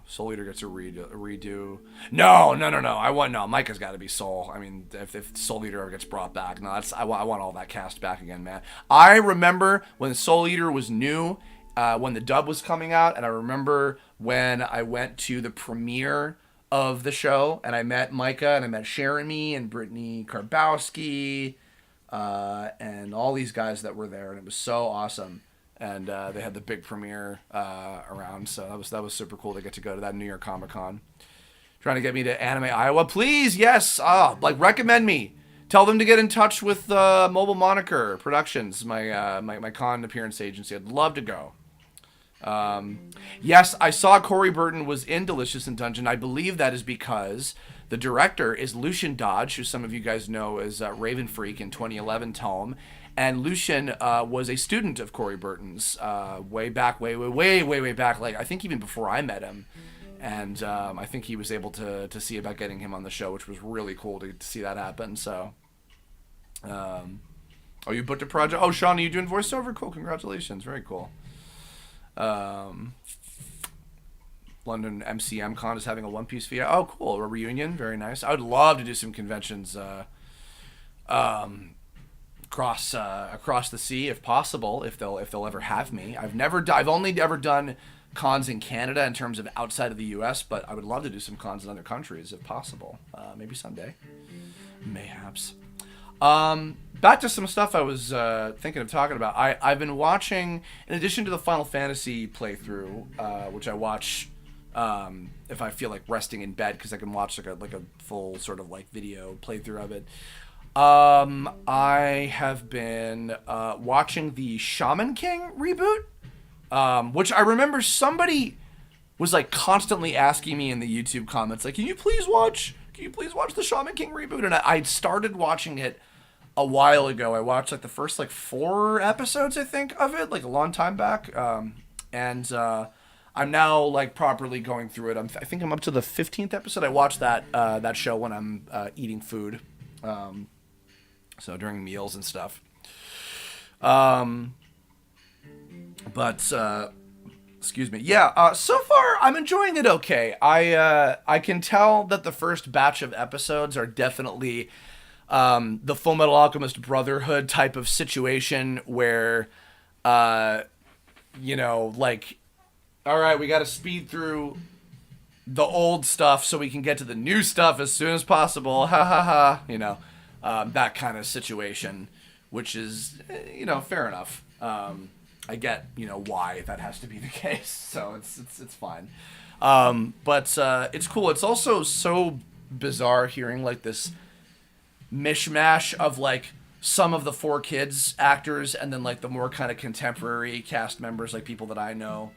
Soul Eater gets a redo. No. Micah's got to be Soul. I mean, if Soul Eater ever gets brought back, no, I want all that cast back again, man. I remember when Soul Eater was new, when the dub was coming out, and I remember when I went to the premiere of the show, and I met Micah, and I met Jeremy, and Brittany Karbowski, and all these guys that were there, and it was so awesome. And they had the big premiere around, so that was super cool to get to go to that New York Comic Con. Trying to get me to Anime Iowa, please, yes. Recommend me. Tell them to get in touch with Mobile Moniker Productions, my con appearance agency. I'd love to go. Yes, I saw Corey Burton was in Delicious in Dungeon. I believe that is because the director is Lucian Dodge, who some of you guys know as Raven Freak in 2011 tome. And Lucian was a student of Corey Burton's way back. Like, I think even before I met him. And I think he was able to see about getting him on the show, which was really cool to see that happen. So, you booked a project? Oh, Sean, are you doing voiceover? Cool, congratulations. Very cool. London MCM Con is having a One Piece VI. Oh, cool. A reunion. Very nice. I would love to do some conventions. across the sea if possible, if they'll ever have me. I've only ever done cons in Canada in terms of outside of the U.S., but I would love to do some cons in other countries if possible. Maybe someday, mayhaps. Back to some stuff I was thinking of talking about. I've been watching, in addition to the Final Fantasy playthrough, which I watch if I feel like resting in bed, because I can watch like a full sort of like video playthrough of it. I have been watching the Shaman King reboot, which I remember somebody was like constantly asking me in the YouTube comments, like, can you please watch the Shaman King reboot? And I started watching it a while ago. I watched like the first like 4 episodes, I think, of it, like a long time back. And I'm now like properly going through it. I think I'm up to the 15th episode. I watched that show when I'm eating food. So during meals and stuff. Excuse me. Yeah, so far I'm enjoying it okay. I can tell that the first batch of episodes are definitely the Full Metal Alchemist Brotherhood type of situation where, like, all right, we got to speed through the old stuff so we can get to the new stuff as soon as possible. Ha ha ha. That kind of situation, which is, fair enough. I get, why that has to be the case, so it's fine. But it's cool. It's also so bizarre hearing like this mishmash of like some of the 4Kids actors and then like the more kind of contemporary cast members, like people that I know.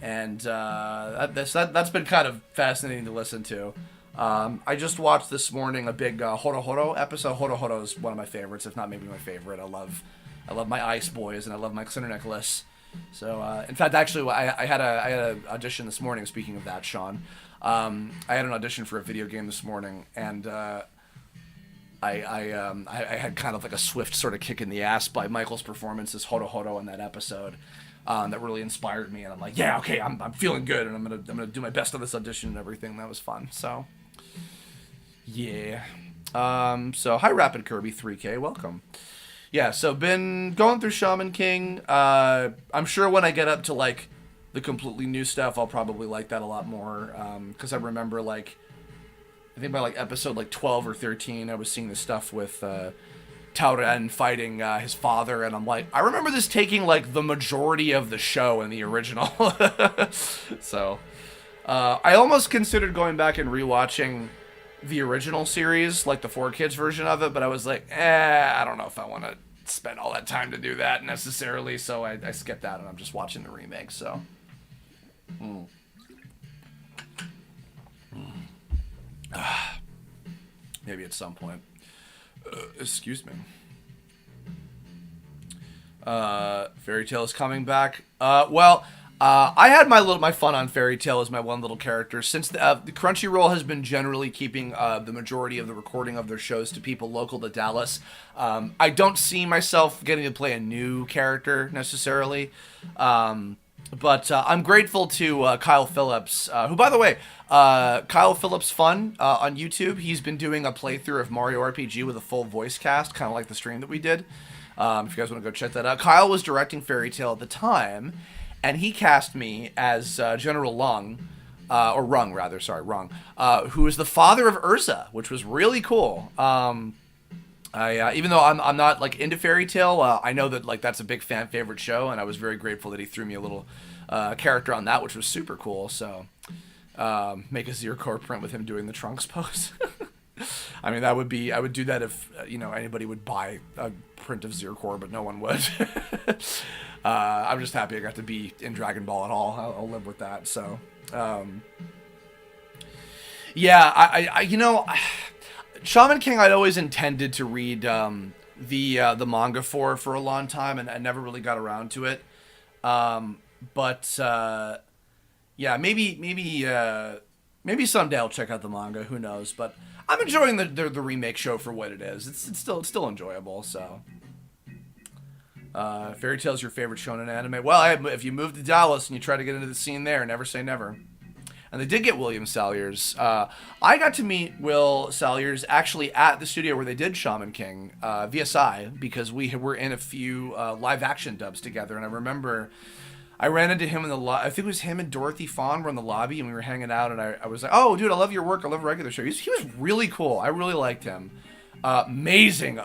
That's been kind of fascinating to listen to. I just watched this morning a big Horo Horo episode. Horo Horo is one of my favorites, if not maybe my favorite. I love my Ice Boys and I love my Center Nicholas. So, in fact, actually, I had an audition this morning. Speaking of that, Sean, I had an audition for a video game this morning, and I had kind of like a swift sort of kick in the ass by Michael's performance as Horo Horo in that episode. That really inspired me, and I'm like, yeah, okay, I'm feeling good, and I'm gonna do my best on this audition and everything. That was fun. So, yeah. So hi, Rapid Kirby 3K, welcome. Yeah, so been going through Shaman King. I'm sure when I get up to like the completely new stuff, I'll probably like that a lot more. Because I remember like, I think by like episode like 12 or 13, I was seeing this stuff with Tauren fighting his father, and I'm like, I remember this taking like the majority of the show in the original. So I almost considered going back and rewatching the original series, like the 4Kids version of it, but I was like, I don't know if I want to spend all that time to do that necessarily, so I skipped that and I'm just watching the remake. So maybe at some point. Excuse me. Fairy Tail is coming back. I had my fun on Fairy Tail as my one little character. Since the Crunchyroll has been generally keeping the majority of the recording of their shows to people local to Dallas, I don't see myself getting to play a new character necessarily. But I'm grateful to Kyle Phillips, who, by the way, Kyle Phillips Fun on YouTube. He's been doing a playthrough of Mario RPG with a full voice cast, kind of like the stream that we did. If you guys want to go check that out. Kyle was directing Fairy Tail at the time, and he cast me as General Rung, who is the father of Urza, which was really cool. Even though I'm not like into Fairy Tail, I know that like that's a big fan favorite show, and I was very grateful that he threw me a little character on that, which was super cool. So make a Zero-Core print with him doing the Trunks pose. I mean, I would do that if anybody would buy a print of Zero-Core, but no one would. I'm just happy I got to be in Dragon Ball at all. I'll live with that. So yeah, Shaman King I'd always intended to read the manga for a long time, and I never really got around to it. But yeah, maybe someday I'll check out the manga. Who knows? But I'm enjoying the remake show for what it is. It's still enjoyable. So Fairy Tail's your favorite shonen anime? Well, if you move to Dallas and you try to get into the scene there, never say never. and they did get William Salyers. I got to meet Will Salyers actually at the studio where they did Shaman King, VSI, because we were in a few live action dubs together, and I remember I ran into him in the I think it was him and Dorothy Fawn were in the lobby, and we were hanging out, and I was like, oh, dude, I love your work. I love regular show. He was really cool. I really liked him. Amazing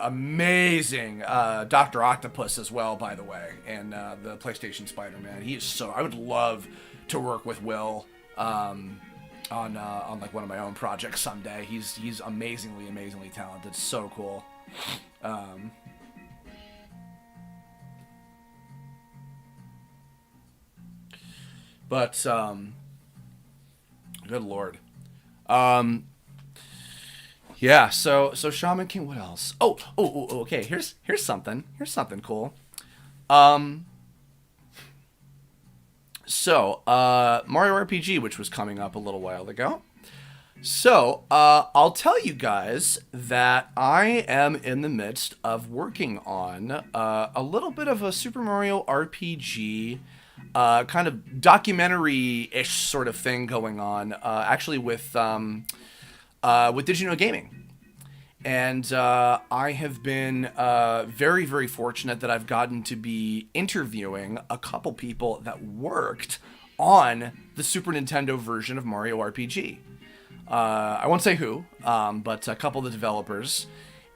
Dr. Octopus as well, by the way, and the PlayStation Spider-Man. He is so... I would love to work with Will on like one of my own projects someday. He's amazingly talented. So cool. But good lord. Yeah, so Shaman King, what else? Oh, okay, here's something cool. So Mario RPG, which was coming up a little while ago. So, I'll tell you guys that I am in the midst of working on a little bit of a Super Mario RPG kind of documentary-ish sort of thing going on, actually with Did You Know Gaming. And I have been very, very fortunate that I've gotten to be interviewing a couple people that worked on the Super Nintendo version of Mario RPG. I won't say who, but a couple of the developers.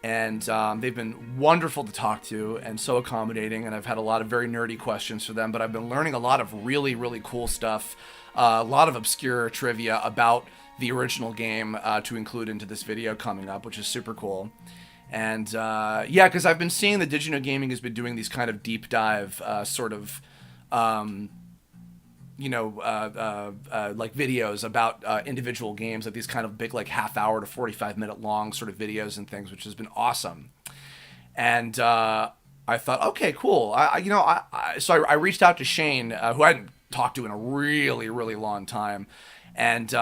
And they've been wonderful to talk to and so accommodating. And I've had a lot of very nerdy questions for them. But I've been learning a lot of really, really cool stuff. A lot of obscure trivia about the original game to include into this video coming up, which is super cool. And yeah, because I've been seeing that Did You Know Gaming has been doing these kind of deep dive sort of, like videos about individual games, like these kind of big, like half-hour to 45-minute long sort of videos and things, which has been awesome. And I thought, okay, cool. So I reached out to Shane, who I hadn't talked to in a really, really long time, and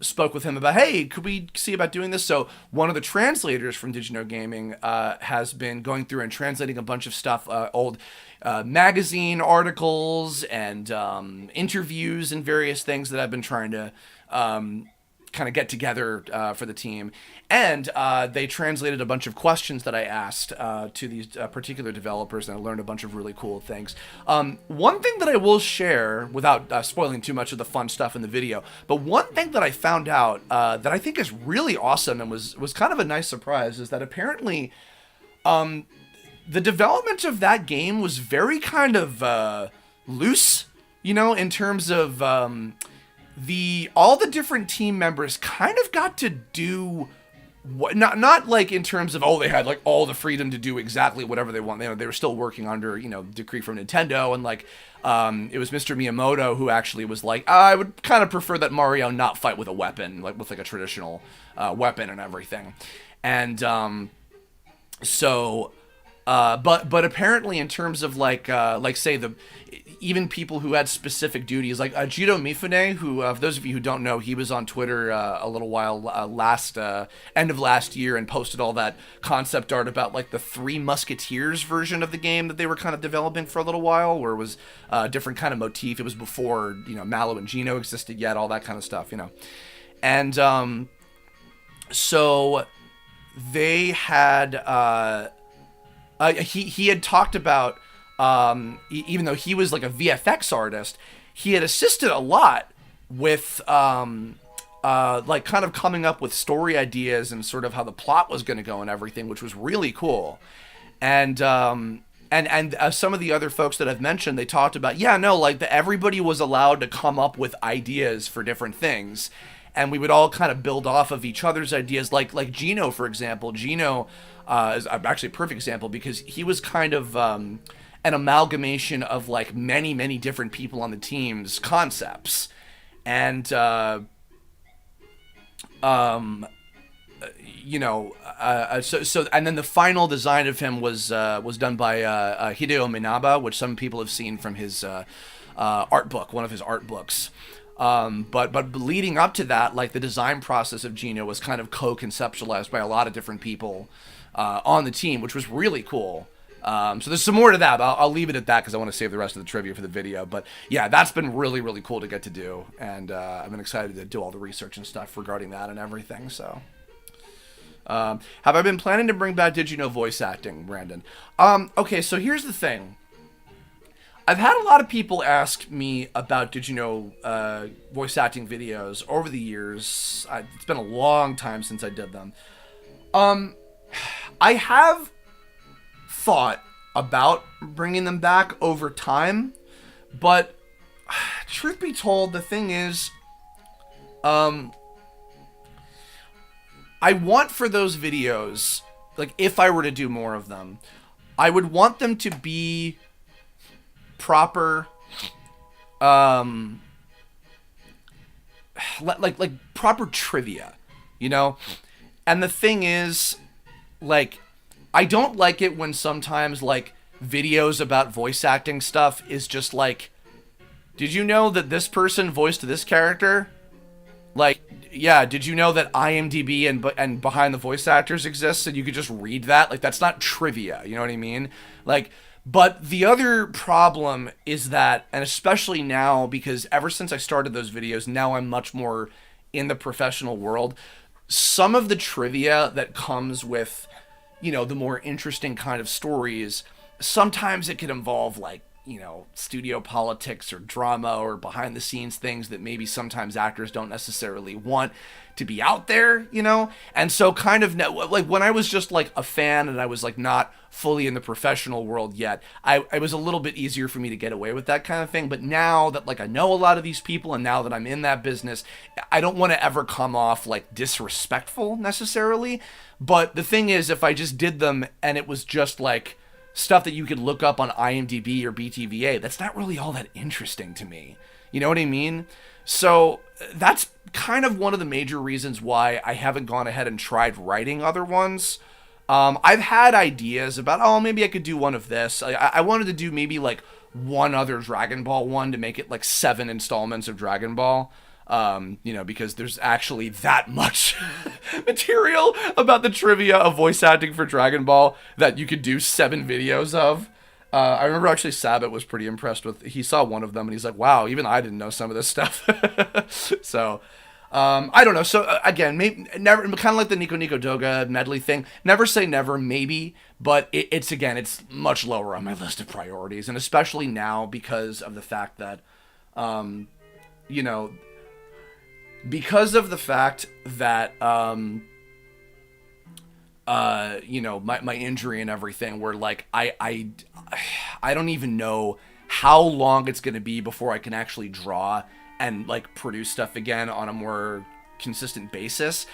spoke with him about, hey, could we see about doing this? So one of the translators from Did You Know Gaming has been going through and translating a bunch of stuff, old magazine articles and interviews and various things that I've been trying to kind of get together for the team. And they translated a bunch of questions that I asked to these particular developers, and I learned a bunch of really cool things. One thing that I will share, without spoiling too much of the fun stuff in the video, but one thing that I found out that I think is really awesome and was kind of a nice surprise is that apparently the development of that game was very kind of loose, in terms of all the different team members kind of got to do what, not like in terms of, they had like all the freedom to do exactly whatever they want. They were still working under, decree from Nintendo, and like it was Mr. Miyamoto who actually was like, I would kind of prefer that Mario not fight with a weapon, like with like a traditional weapon and everything. And but apparently in terms of like say even people who had specific duties, like Jiro Mifune, who, for those of you who don't know, he was on Twitter a little while end of last year and posted all that concept art about like the Three Musketeers version of the game that they were kind of developing for a little while, where it was a different kind of motif. It was before, Mallow and Gino existed yet, all that kind of stuff, And so they had... he had talked about, even though he was like a VFX artist, he had assisted a lot with like kind of coming up with story ideas and sort of how the plot was going to go and everything, which was really cool. And some of the other folks that I've mentioned, they talked about, everybody was allowed to come up with ideas for different things. And we would all kind of build off of each other's ideas. Like Gino, for example. Gino is actually a perfect example because he was kind of an amalgamation of like many, many different people on the team's concepts. And, so and then the final design of him was done by Hideo Minaba, which some people have seen from his art book, one of his art books. But leading up to that, like the design process of Gino was kind of co-conceptualized by a lot of different people on the team, which was really cool. So there's some more to that, but I'll leave it at that because I want to save the rest of the trivia for the video. But yeah, that's been really, really cool to get to do. And I've been excited to do all the research and stuff regarding that and everything. So have I been planning to bring back Did You Know voice acting, Brandon? Okay, so here's the thing. I've had a lot of people ask me about Did You Know voice acting videos over the years. It's been a long time since I did them. I have thought about bringing them back over time, but truth be told, the thing is, I want for those videos, like if I were to do more of them, I would want them to be proper, like proper trivia, you know? And the thing is, like, I don't like it when sometimes, like, videos about voice acting stuff is just like, did you know that this person voiced this character? Like, yeah, did you know that IMDb and Behind the Voice Actors exists and you could just read that? Like, that's not trivia, you know what I mean? Like, but the other problem is that, and especially now, because ever since I started those videos, now I'm much more in the professional world, some of the trivia that comes with, you know, the more interesting kind of stories, sometimes it could involve, like, you know, studio politics or drama or behind the scenes things that maybe sometimes actors don't necessarily want to be out there, you know? And so kind of, like, when I was just, like, a fan and I was, like, not fully in the professional world yet, it was a little bit easier for me to get away with that kind of thing. But now that, like, I know a lot of these people and now that I'm in that business, I don't want to ever come off, like, disrespectful necessarily. But the thing is, if I just did them and it was just, like, stuff that you could look up on IMDb or BTVA, that's not really all that interesting to me. You know what I mean? So that's kind of one of the major reasons why I haven't gone ahead and tried writing other ones. I've had ideas about, oh, maybe I could do one of this. I wanted to do maybe like one other Dragon Ball one to make it like 7 installments of Dragon Ball. You know, because there's actually that much material about the trivia of voice acting for Dragon Ball that you could do 7 videos of. I remember actually Sabat was pretty impressed with, he saw one of them and he's like, wow, even I didn't know some of this stuff. So, I don't know. So again, maybe never, kind of like the Nico Nico Doga medley thing. Never say never, maybe, but it's much lower on my list of priorities, and especially now because of the fact that, you know, because of the fact that, you know, my injury and everything, where like I don't even know how long it's going to be before I can actually draw and like produce stuff again on a more consistent basis.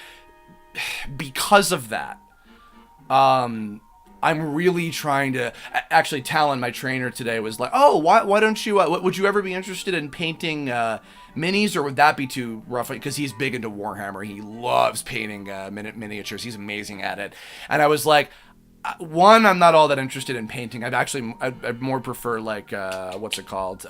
Because of that, I'm really trying to, actually Talon, my trainer today, was like, oh, why don't you, would you ever be interested in painting minis, or would that be too rough? Because he's big into Warhammer. He loves painting miniatures. He's amazing at it. And I was like, one, I'm not all that interested in painting. I'd more prefer like, what's it called?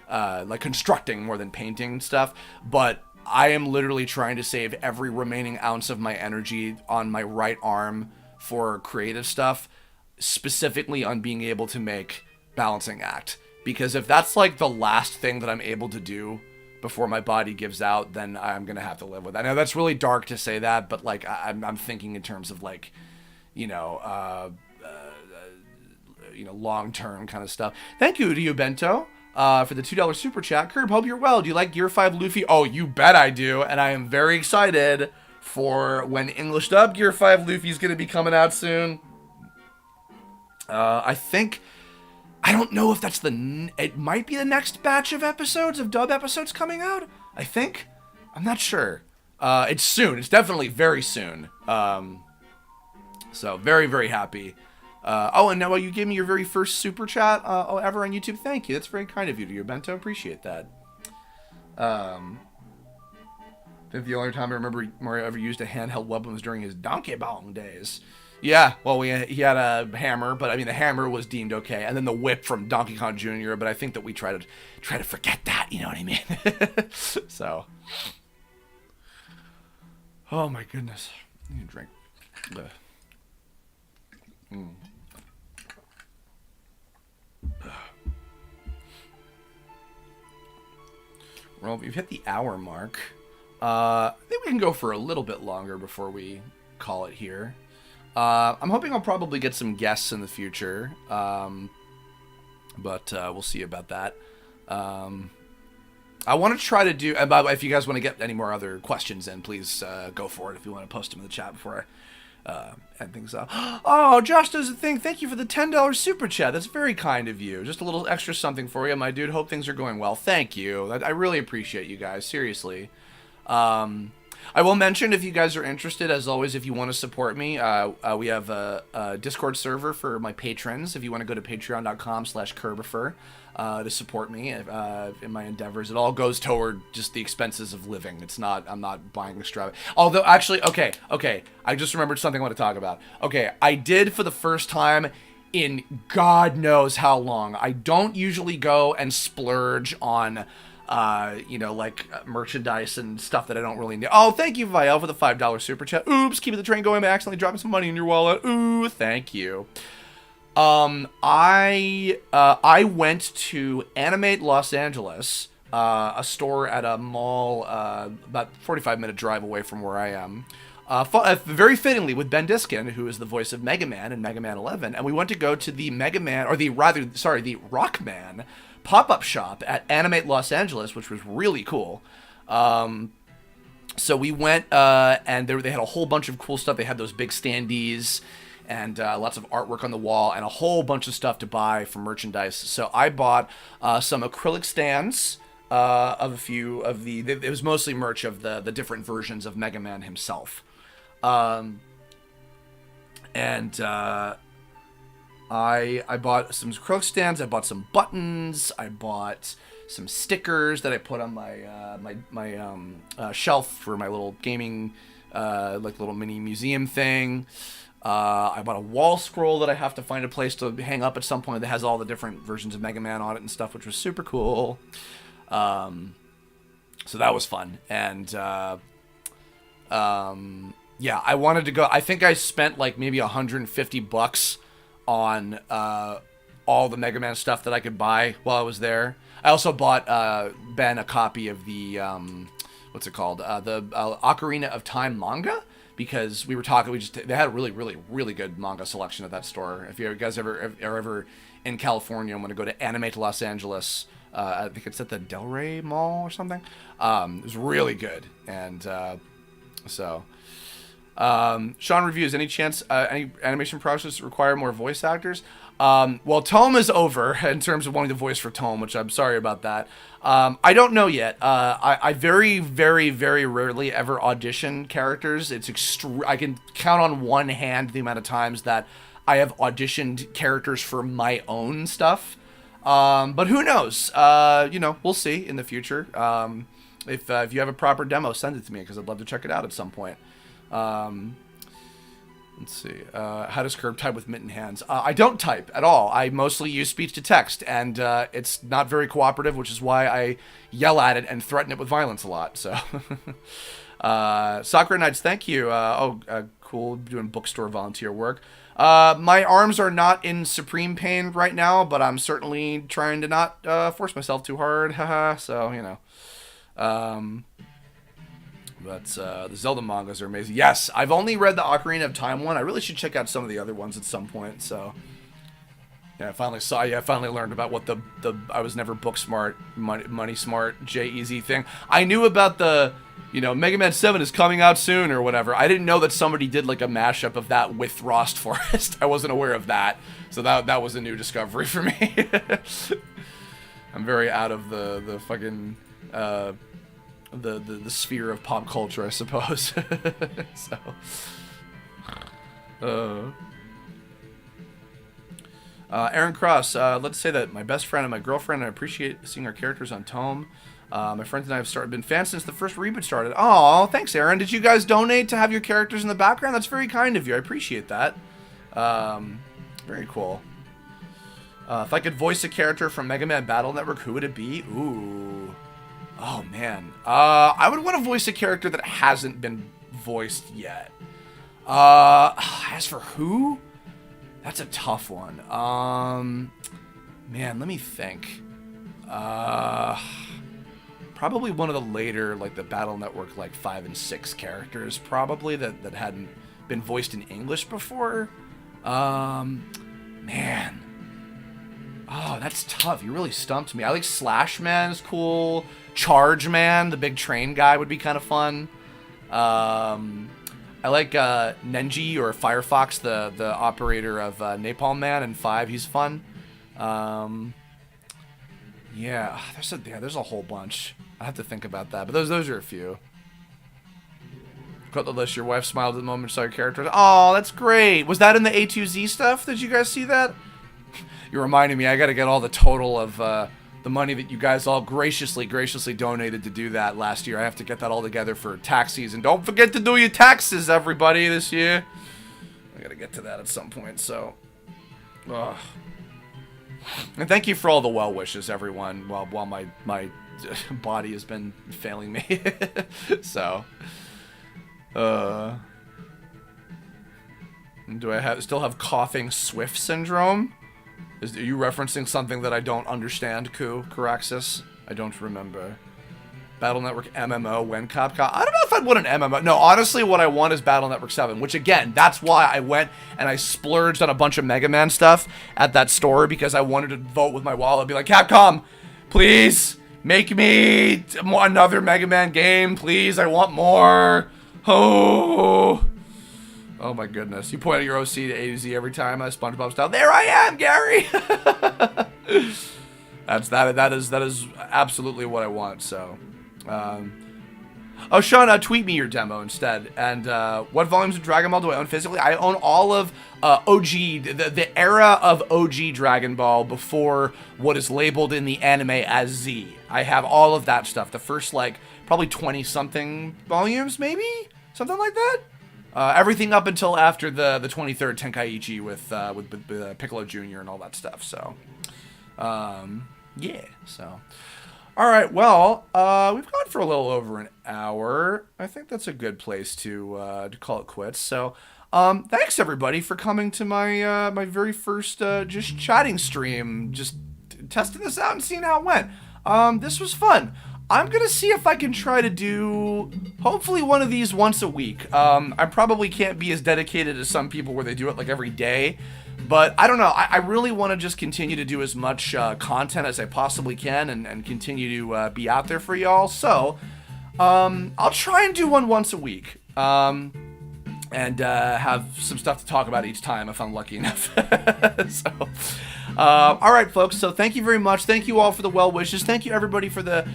Like constructing more than painting stuff. But I am literally trying to save every remaining ounce of my energy on my right arm for creative stuff, specifically on being able to make Balancing Act. Because if that's like the last thing that I'm able to do before my body gives out, then I'm gonna have to live with that. I know that's really dark to say that, but like I'm thinking in terms of like, you know, long-term kind of stuff. Thank you to you, Bento, for the $2 super chat. Curb, hope you're well. Do you like Gear 5 Luffy? Oh, you bet I do, and I am very excited for when English dub Gear 5 Luffy is going to be coming out soon. I think, I don't know if that's it might be the next batch of episodes, of dub episodes coming out, I think. I'm not sure. It's soon. It's definitely very soon. So very, very happy. Oh, and now you gave me your very first super chat ever on YouTube. Thank you. That's very kind of you, dear Bento. Appreciate that. I think the only time I remember Mario ever used a handheld weapon was during his Donkey Kong days. Yeah, well, he had a hammer, but I mean the hammer was deemed okay, and then the whip from Donkey Kong Jr. But I think that we try to forget that. You know what I mean? So, oh my goodness, I need a drink. Well, we've hit the hour mark. I think we can go for a little bit longer before we call it here. I'm hoping I'll probably get some guests in the future, but we'll see about that. I want to try to do... if you guys want to get any more other questions in, please go for it if you want to post them in the chat before I end things up. Oh, Josh does a thing. Thank you for the $10 super chat. That's very kind of you. Just a little extra something for you, my dude. Hope things are going well. Thank you. I really appreciate you guys. Seriously. I will mention, if you guys are interested, as always, if you want to support me, we have a Discord server for my patrons. If you want to go to patreon.com/Kerbifer to support me in my endeavors. It all goes toward just the expenses of living. I'm not buying extravagant. Although, actually, okay. I just remembered something I want to talk about. Okay, I did for the first time in God knows how long. I don't usually go and splurge on... merchandise and stuff that I don't really need. Oh, thank you, Viel, for the $5 super chat. Oops, keeping the train going by accidentally dropping some money in your wallet. Ooh, thank you. I went to Animate Los Angeles, a store at a mall about 45-minute drive away from where I am. Very fittingly with Ben Diskin, who is the voice of Mega Man in Mega Man 11, and we went to go to the the Rockman pop-up shop at Animate Los Angeles, which was really cool. So we went, and they had a whole bunch of cool stuff. They had those big standees and lots of artwork on the wall and a whole bunch of stuff to buy for merchandise. So I bought some acrylic stands of a few of it was mostly merch of the different versions of Mega Man himself. I bought some acrylic stands. I bought some buttons. I bought some stickers that I put on my shelf for my little gaming, little mini museum thing. I bought a wall scroll that I have to find a place to hang up at some point that has all the different versions of Mega Man on it and stuff, which was super cool. So that was fun. And yeah, I wanted to go. I think I spent like maybe $150 on all the Mega Man stuff that I could buy while I was there. I also bought Ben a copy of the what's it called? The Ocarina of Time manga, because we were talking. They had a really, really, really good manga selection at that store. If you guys are ever in California and want to go to Animate Los Angeles, I think it's at the Del Rey Mall or something. It was really good, and so. Sean reviews, any chance any animation process require more voice actors? Well, Tome is over in terms of wanting to voice for Tome, which I'm sorry about that. I don't know yet. I very, very, very rarely ever audition characters. I can count on one hand the amount of times that I have auditioned characters for my own stuff. But who knows? We'll see in the future. If you have a proper demo, send it to me, because I'd love to check it out at some point. Let's see. How does Curb type with mitten hands? I don't type at all. I mostly use speech to text, and it's not very cooperative, which is why I yell at it and threaten it with violence a lot. So, Sakura Knights, thank you. Cool, doing bookstore volunteer work. My arms are not in supreme pain right now, but I'm certainly trying to not force myself too hard. Haha. So, But the Zelda mangas are amazing. Yes, I've only read the Ocarina of Time one. I really should check out some of the other ones at some point. So, yeah, I finally learned about what the I was never book smart, money smart, J-Easy thing. I knew about the, Mega Man 7 is coming out soon or whatever. I didn't know that somebody did like a mashup of that with Frost Forest. I wasn't aware of that. So that was a new discovery for me. I'm very out of the fucking... the sphere of pop culture, I suppose. Aaron Cross, let's say that my best friend and my girlfriend, I appreciate seeing our characters on Tome. My friends and I have been fans since the first reboot started. Oh, thanks, Aaron. Did you guys donate to have your characters in the background? That's very kind of you. I appreciate that. Very cool. If I could voice a character from Mega Man Battle Network, who would it be? Ooh. Oh, man. I would want to voice a character that hasn't been voiced yet. As for who? That's a tough one. Man, let me think. probably one of the later, like the Battle Network, like 5 and 6 characters, probably that hadn't been voiced in English before. Man. Oh, that's tough. You really stumped me. I like Slash Man is cool. Charge Man, the big train guy, would be kind of fun. I like Nenji or Firefox, the operator of Napalm Man in 5. He's fun. Yeah, there's a whole bunch. I have to think about that, but those are a few. Got the list. Your wife smiled at the moment saw your characters. Oh, that's great. Was that in the A2Z stuff? Did you guys see that? You reminded me. I got to get all the total of the money that you guys all graciously donated to do that last year. I have to get that all together for tax season. Don't forget to do your taxes, everybody, this year. I got to get to that at some point. So, and thank you for all the well wishes, everyone. While my body has been failing me. So. Do I still have coughing Swift syndrome? Are you referencing something that I don't understand, Caraxis? I don't remember. Battle Network MMO when Capcom. I don't know if I'd want an MMO. No, honestly, what I want is Battle Network 7, which again, that's why I went and I splurged on a bunch of Mega Man stuff at that store, because I wanted to vote with my wallet, be like, Capcom, please make me another Mega Man game, please. I want more. Oh my goodness. You point at your OC to A to Z every time, SpongeBob style. There I am, Gary! That is absolutely what I want, so. Oh, Sean, tweet me your demo instead. And what volumes of Dragon Ball do I own physically? I own all of OG, the era of OG Dragon Ball before what is labeled in the anime as Z. I have all of that stuff. The first, like, probably 20-something volumes, maybe? Something like that? Everything up until after the 23rd Tenkaichi with Piccolo Jr. and all that stuff. So, yeah. So, all right. Well, we've gone for a little over an hour. I think that's a good place to call it quits. So, thanks everybody for coming to my my very first just chatting stream. Just testing this out and seeing how it went. This was fun. I'm going to see if I can try to do, hopefully, one of these once a week. I probably can't be as dedicated as some people where they do it like every day. But I don't know. I really want to just continue to do as much content as I possibly can and continue to be out there for y'all. So I'll try and do one once a week. And have some stuff to talk about each time if I'm lucky enough. So, all right, folks. So thank you very much. Thank you all for the well wishes. Thank you everybody for the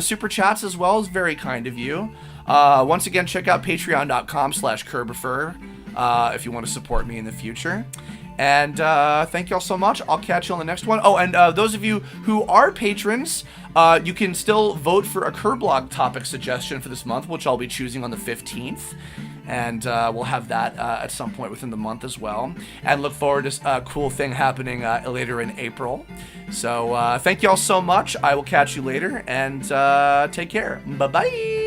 super chats as well. It's very kind of you. Once again, check out patreon.com/Kerbifer if you want to support me in the future. And thank you all so much. I'll catch you on the next one. Oh, and those of you who are patrons, you can still vote for a Kerblog topic suggestion for this month, which I'll be choosing on the 15th. And we'll have that at some point within the month as well. And look forward to a cool thing happening later in April. So thank you all so much. I will catch you later. And take care. Bye-bye.